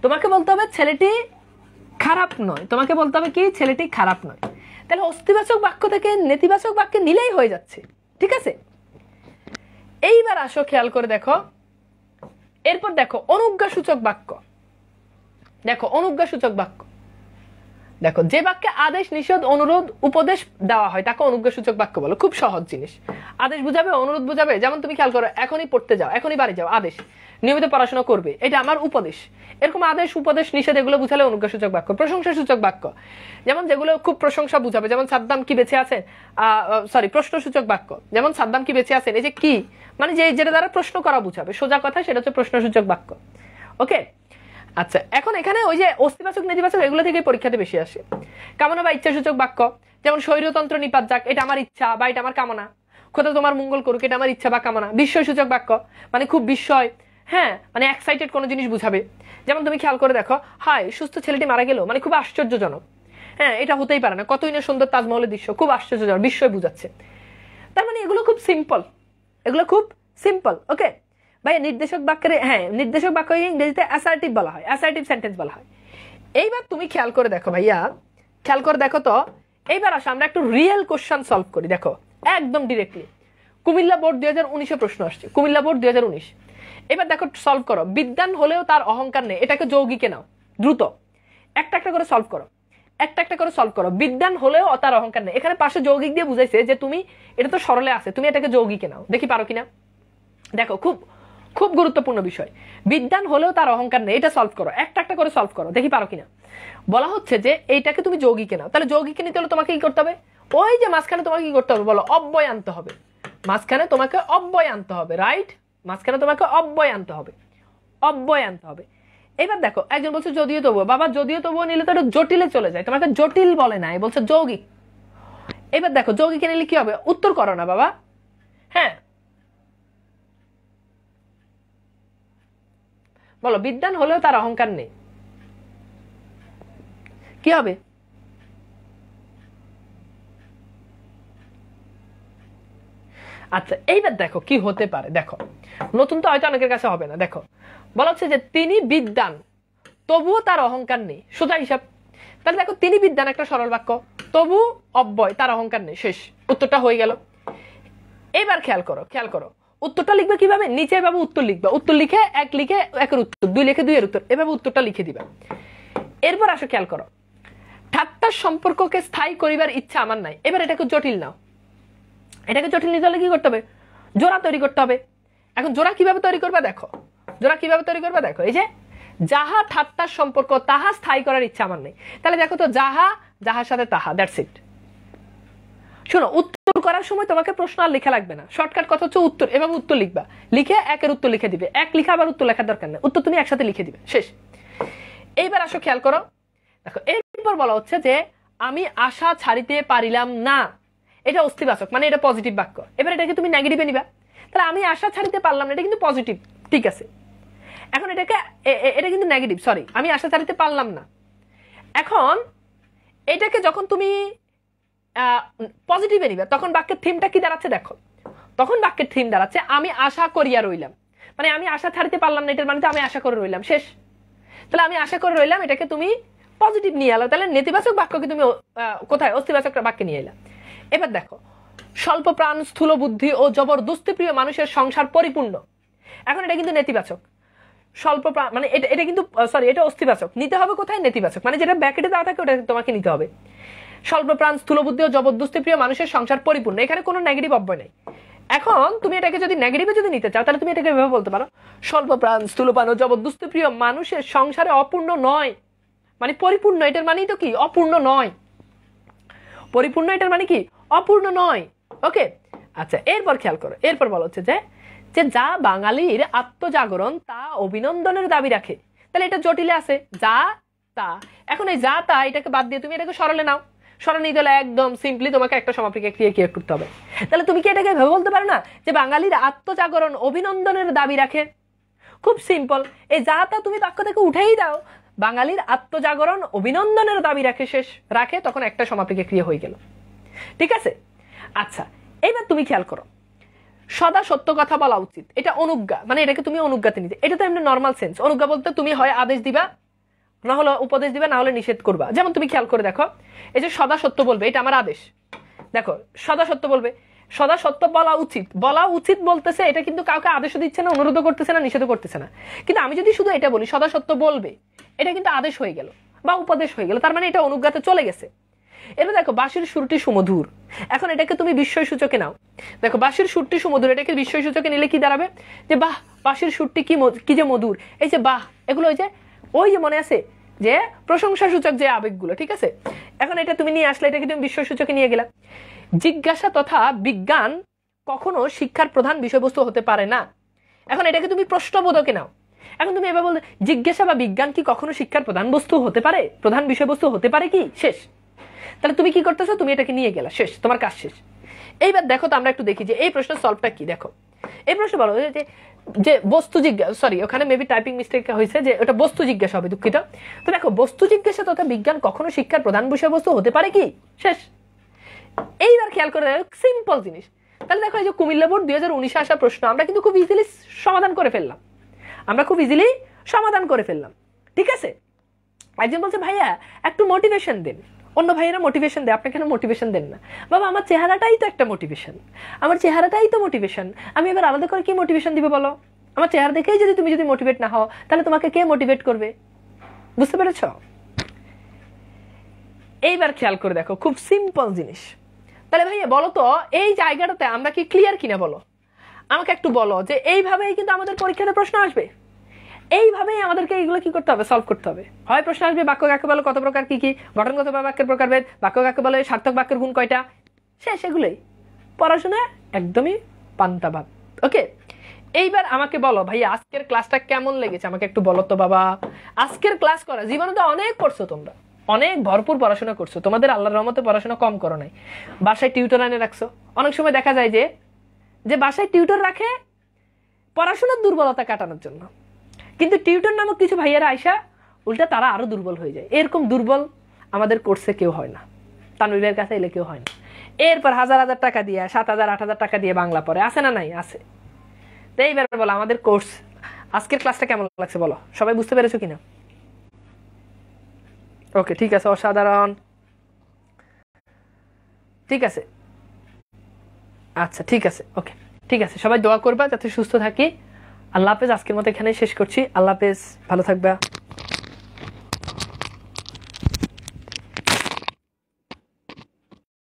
তোমাকে বলতে হবে ছেলেটি খারাপ নয়, তোমাকে বলতে হবে কি ছেলেটি খারাপ নয়। তাহলে অস্তিবাচক বাক্য থেকে নেতিবাচক বাক্যে নিলেই হয়ে যাচ্ছে, ঠিক আছে। এইবার আসো খেয়াল করে দেখো, এরপর দেখো অনুজ্ঞাসূচক বাক্য। দেখো অনুজ্ঞাসূচক বাক্য, দেখো যে বাক্যে আদেশ, নিষেধ, অনুরোধ, উপদেশ দেওয়া হয় তাকে অনুজ্ঞাসূচক বাক্য বলো। খুব সহজ জিনিস, আদেশ বুঝাবে, অনুরোধ বুঝাবে। যেমন তুমি খেয়াল করো, এখনই পড়তে যাও, এখনই বাড়ি যাও, আদেশ। নিয়মিত পড়াশোনা করবে, এটা আমার উপদেশ। এরকম আদেশ, উপদেশ, নিষেধ এগুলো বুঝালে অনুজ্ঞাসূচক বাক্য। প্রশংসাসূচক বাক্য, যেমন যেগুলো খুব প্রশংসা বুঝাবে, যেমন সাদ্দাম কি বেঁচে আছেন, সরি প্রশ্নসূচক বাক্য, যেমন সাদ্দাম কি বেঁচে আছেন, এই যে কি মানে যে যেটা দ্বারা প্রশ্ন করা বুঝাবে, সোজা কথা, সেটা হচ্ছে প্রশ্নসূচক বাক্য। ওকে, আচ্ছা এখন এখানে ওই যে অস্তিবাচক নেতিবাচক এগুলো থেকে পরীক্ষাতে বেশি আসে। কামনা বা ইচ্ছাসূচক বাক্য, যেমন স্বৈরতন্ত্র নিপাত যাক, এটা আমার ইচ্ছা বা এটা আমার কামনা। খোদা তোমার মঙ্গল করুক, এটা আমার ইচ্ছা বা কামনা। বিস্ময়সূচক বাক্য, মানে খুব বিস্ময়, হ্যাঁ মানে এক্সাইটেড কোনো জিনিস বুঝাবে। যেমন তুমি খেয়াল করে দেখো, হায় সুস্থ ছেলেটি মারা গেল, মানে খুব আশ্চর্যজনক, হ্যাঁ এটা হতেই পারে না, কতই না সুন্দর তাজমহলের দৃশ্য, খুব আশ্চর্যজনক, বিস্ময় বুঝাচ্ছে। তার মানে এগুলো খুব সিম্পল, এগুলো খুব সিম্পল। ওকে ভাই, নির্দেশক বাক্যের, হ্যাঁ নির্দেশক বাক্য ইংরেজিতে অ্যাসার্টিভ বলা হয়, অ্যাসার্টিভ সেন্টেন্স বলা হয়। এইবার তুমি খেয়াল করে দেখো ভাইয়া, খেয়াল করে দেখো তো, এইবার আসো আমরা একটু রিয়েল কোশ্চেন সলভ করি। দেখো একদম ডিরেক্টলি কুমিল্লা বোর্ড 2019 প্রশ্ন আসছে, কুমিল্লা বোর্ড 2019। এবার দেখো সলভ করো, বিদ্বান হলেও তার অহংকার নেই, এটাকে যৌগিকে নাও, দ্রুত একটা একটা করে সলভ করো, একটা একটা করে সলভ করো। বিদ্বান হলেও তার অহংকার নেই, এখানে পাশে যৌগিক দিয়ে বুঝাইছে যে তুমি এটা তো সরলে আছে, তুমি এটাকে যৌগিকে নাও, দেখি পারো কিনা। দেখো খুব খুব গুরুত্বপূর্ণ বিষয়, বিদ্বান হলেও তার অহংকার নেই, এটা সলভ করো, একটা একটা করে সলভ করো, দেখি পারো কিনা। বলা হচ্ছে যে এইটাকে তুমি যৌগিকে নাও, তাহলে যৌগিকে নিতে হলে তোমাকে কি করতে হবে, ওই যে মাঝখানে তোমাকে কি করতে হবে বলো, অব্যয় আনতে হবে, মাঝখানে তোমাকে অব্যয় আনতে হবে, রাইট, মাঝখানে তোমাকে অব্যয় আনতে হবে, অব্যয় আনতে হবে। এবার দেখো একজন বলছে যদিও তবুও, বাবা যদিও তবুও নিলে তো এটা জটিলে চলে যায়, তোমাকে জটিল বলে নাই, বলছে যৌগিক। এবার দেখো যৌগিকে নিলে কি হবে, উত্তর করো না বাবা, হ্যাঁ বলো, বিদ্বান হলেও তার অহংকার নেই, কি হবে? আচ্ছা এইবার দেখো কি হতে পারে, দেখো নতুন তো হয়তো অনেকের কাছে হবে না। দেখো বলা হচ্ছে যে তিনি বিদ্বান তবুও তার অহংকার নেই, সোজা হিসাব। তাহলে দেখো তিনি বিদ্বান একটা সরল বাক্য, তবু অব্যয়, তার অহংকার নেই, শেষ, উত্তরটা হয়ে গেল। এবার খেয়াল করো, খেয়াল করো উত্তরটা লিখবে কিভাবে, নিচে এভাবে উত্তর লিখবে, উত্তর লিখে এক লিখে একের উত্তর, দুই লিখে দুইয়ের উত্তর, এভাবে উত্তরটা লিখে দিবে। এরপর আসো খেয়াল করো, ঠাট্টার সম্পর্ককে স্থায়ী করিবার ইচ্ছা আমার নাই। এবার এটাকে জটিল নাও, এটাকে জটিল নিতে হলে কি করতে হবে, জোড়া তৈরি করতে হবে। এখন জোড়া কিভাবে তৈরি করবে দেখো, জোড়া কিভাবে তৈরি করবে দেখো, এই যে যাহা ঠাট্টার সম্পর্ক তাহা স্থায়ী করার ইচ্ছা আমার নেই। তাহলে দেখো তো যাহা, যাহার সাথে তাহা, দ্যাটস ইট। শোনো উত্তর করার সময় তোমাকে প্রশ্ন আর লেখা লাগবে না, শর্টকাট কথা হচ্ছে উত্তর, এভাবে উত্তর লিখবা, লিখে একের উত্তর লিখে দিবে, এক লিখা আবার উত্তর লেখার দরকার নেই, উত্তর তুমি একসাথে লিখে দিবে, শেষ। এইবার আসো খেয়াল করো, দেখো এরপর বলা হচ্ছে যে আমি আশা ছাড়িতে পারিলাম না, এটা অস্তিবাচক, মানে এটা পজিটিভ বাক্য। এবার এটাকে তুমি নেগেটিভে নিবা, তাহলে আমি আশা ছাড়িতে পারলাম না, এটা কিন্তু পজিটিভ, ঠিক আছে। এখন এটাকে, এটা কিন্তু নেগেটিভ, সরি, আমি আশা ছাড়িতে পারলাম না। এখন এটাকে যখন তুমি পজিটিভে নিবে তখন বাক্যের থিমটা কি দাঁড়াচ্ছে দেখো, তখন বাক্যের থিম দাঁড়াচ্ছে আমি আশা করিয়া রইলাম, মানে আমি আশা ছাড়তে পারলাম না, এটার মানে তো আমি আশা করে রইলাম, শেষ। তাহলে আমি আশা করে রইলাম, এটাকে তুমি পজিটিভ নিয়ে এলো, তাহলে নেতিবাচক বাক্যকে তুমি কোথায় অস্তিবাচক বাক্যে নিয়ে এলাম। এবার দেখো, স্বল্প প্রাণ স্থূল বুদ্ধি ও জবরদস্তি প্রিয় মানুষের সংসার পরিপূর্ণ। এখন এটা কিন্তু নেতিবাচক। স্বল্প প্রাণ মানে এটা কিন্তু সরি, এটা অস্তিবাচক, নিতে হবে কোথায়? নেতিবাচক, মানে যেটা ব্যাকেটে দেওয়া থাকে ওটা তোমাকে নিতে হবে। স্বল্প প্রাণ স্থূল বুদ্ধি ও জবরদস্তি প্রিয় মানুষের সংসার পরিপূর্ণ, এখানে কোনো নেগেটিভ অব্যয় নেই। এখন তুমি এটাকে যদি নেগেটিভে যদি নিতে চাও, তাহলে তুমি এটাকে এভাবে বলতে পারো, স্বল্প প্রাণ স্থূল প্রাণ ও জবরদস্তি প্রিয় মানুষের সংসারে অপূর্ণ নয়, মানে পরিপূর্ণ, এটার মানেই তো কি? অপূর্ণ নয়। পরিপূর্ণ এটার মানে কি? অপূর্ণ নয়। ওকে, আচ্ছা, এরপর খেয়াল করো, এরপর বলা হচ্ছে যে যা বাঙালির আত্মজাগরণ তা অভিনন্দনের দাবি রাখে। তাহলে এটা জটিলে আছে, যা তা। এখন এই যা তা এটাকে বাদ দিয়ে তুমি এটাকে সরলে নাও, সরল নিয়ে গেলে একদম সিম্পলি তোমাকে একটা সমাপিকা ক্রিয়া ক্রিয়েট করতে হবে। তাহলে তুমি কি এটাকে ভেবে বলতে পারো না যে বাঙালির আত্মজাগরণ অভিনন্দনের দাবি রাখে? খুব সিম্পল, এই যা তা তুমি বাক্য থেকে উঠেই দাও, বাঙালির আত্মজাগরণ অভিনন্দনের দাবি রাখে, শেষ, রাখে, তখন একটা সমাপিকা ক্রিয়া হয়ে গেল। ঠিক আছে? আচ্ছা, এবার তুমি খেয়াল করো, সদা সত্য কথা বলা উচিত, এটা অনুজ্ঞা, মানে এটাকে তুমি অনুজ্ঞাতে নিতে, এটা তো এমনি নর্মাল সেন্স। অনুজ্ঞা বলতে তুমি হয় আদেশ দিবা, না হলে উপদেশ দিবা, না হলে নিষেধ করবা। যেমন তুমি খেয়াল করে দেখো, এই যে সদা সত্য বলবে, এটা আমার আদেশ। দেখো, সদা সত্য বলবে, সদা সত্য বলা উচিত, বলা উচিত বলতেছে, এটা কিন্তু কাউকে আদেশও দিচ্ছে না, অনুরোধও করতেছে না, নিষেধও করতেছে না। কিন্তু আমি যদি শুধু এটা বলি সদা সত্য বলবে, এটা কিন্তু আদেশ হয়ে গেল বা উপদেশ হয়ে গেল, তার মানে এটা অনুজ্ঞাতে চলে গেছে। এবার দেখো, বাঁশির সুরটি সুমধুর, এখন এটাকে তুমি বিস্ময় সূচকে নাও। দেখো, বাঁশির সুরটি সুমধুর, এটাকে বিস্ময় সূচকে নিলে কি দাঁড়াবে? যে বাহ, বাঁশির সুরটি কি যে মধুর, এই যে বাহ, এগুলো ওই যে মনে আছে যে প্রশংসা সূচক যে আবেগগুলো, ঠিক আছে? এখন এটা তুমি নিয়ে আসলে, এটাকে তুমি বিস্ময় সূচকে নিয়ে গেলা। জিজ্ঞাসা তথা বিজ্ঞান কখনো শিক্ষার প্রধান বিষয়বস্তু হতে পারে না, এখন এটাকে তুমি প্রশ্নবোধকে নাও। এখন তুমি এবার বলতে, জিজ্ঞাসা বা বিজ্ঞান কি কখনো শিক্ষার প্রধান বস্তু হতে পারে, প্রধান বিষয়বস্তু হতে পারে কি? শেষ। তাহলে তুমি কি করতেছো? তুমি এটাকে নিয়ে গেলা, শেষ, তোমার কাজ শেষ। এইবার দেখো তো আমরা একটু দেখি যে এই প্রশ্নের সলভটা কি। দেখো, এই প্রশ্ন বলো যে বস্তু জিজ্ঞাসা, সরি ওখানে মেবি টাইপিং মিস্টেক হয়েছে, যে ওটা বস্তু জিজ্ঞাসা হবে, দুঃখিত। তো দেখো, বস্তু জিজ্ঞাসা তথা বিজ্ঞান কখনো শিক্ষার প্রধান বিষয়বস্তু হতে পারে কি? শেষ। এইবার খেয়াল করে সিম্পল জিনিস। তাহলে দেখো, এই যে কুমিল্লা বোর্ড 2019-এ আসা প্রশ্ন আমরা কিন্তু খুব ইজিলি সমাধান করে ফেললাম, ঠিক আছে? একজন বলছে, ভাইয়া একটু মোটিভেশন দেন। অন্য ভাইয়েরা মোটিভেশন দেয়, আপনি কেন মোটিভেশন দেন না? বাবা, আমার চেহারাটাই তো একটা মোটিভেশন, আমার চেহারাটাই তো মোটিভেশন, আমি এবার আলাদা করে কি মোটিভেশন দিবে বলো? আমার চেহারা দেখেই তুমি যদি মোটিভেট না হও, তাহলে তোমাকে কে মোটিভেট করবে? বুঝতে পেরেছ? এইবার খেয়াল করে দেখো, খুব সিম্পল জিনিস। তাহলে ভাইয়া বলো তো, এই জায়গাটাতে আমরা কি ক্লিয়ার কিনা বলো? আমাকে একটু বলো যে এইভাবেই কিন্তু আমাদের পরীক্ষাতে প্রশ্ন আসবে, এইভাবেই আমাদেরকে এইগুলো কি করতে হবে? সলভ করতে হবে। হয় প্রশ্ন আসবে বাক্য কাকে বলে, কত প্রকার, কি কি, গঠনগত বা বাক্যের প্রকারভেদ, বাক্য কাকে বলে, সার্থক বাক্যের গুণ কয়টা, শেষ। এগুলোই পড়াশোনা একদমই পান্তা ভাত। ওকে, এইবার আমাকে বলো ভাইয়া, আজকের ক্লাসটা কেমন লেগেছে? আমাকে একটু বলো তো বাবা। আজকের ক্লাস করা, জীবনে তো অনেক পড়ছো তোমরা, অনেক ভরপুর পড়াশোনা করছো, তোমাদের আল্লাহর রহমতে পড়াশোনা কম করো নাই। বাসায় টিউটর এনে রাখছো। অনেক সময় দেখা যায় যে বাসায় টিউটর রাখে পড়াশোনার দুর্বলতা কাটানোর জন্য, কিন্তু টিউটর নামক কিছু ভাইয়ারা আইসা উল্টা তারা আরো দুর্বল হয়ে যায়। এরকম দুর্বল আমাদের কোর্সে কেউ হয় না, তানভীরের কাছে এলে কেউ হয় না। এরপর 1000 টাকা দিয়ে, 7000 8000 টাকা দিয়ে বাংলা পড়ে, আছে না নাই? আছে। তো এইবার বলো, আমাদের কোর্স আজকের ক্লাসটা কেমন লাগছে বলো? সবাই বুঝতে পেরেছো কিনা? ওকে, ঠিক আছে, অসাধারণ, ঠিক আছে, আচ্ছা ঠিক আছে, ওকে ঠিক আছে। সবাই দোয়া করবা যাতে সুস্থ থাকি। আল্লাহ হাফেজ। আজকের মতো এখানেই শেষ করছি। আল্লাহ হাফেজ, ভালো থাকবা।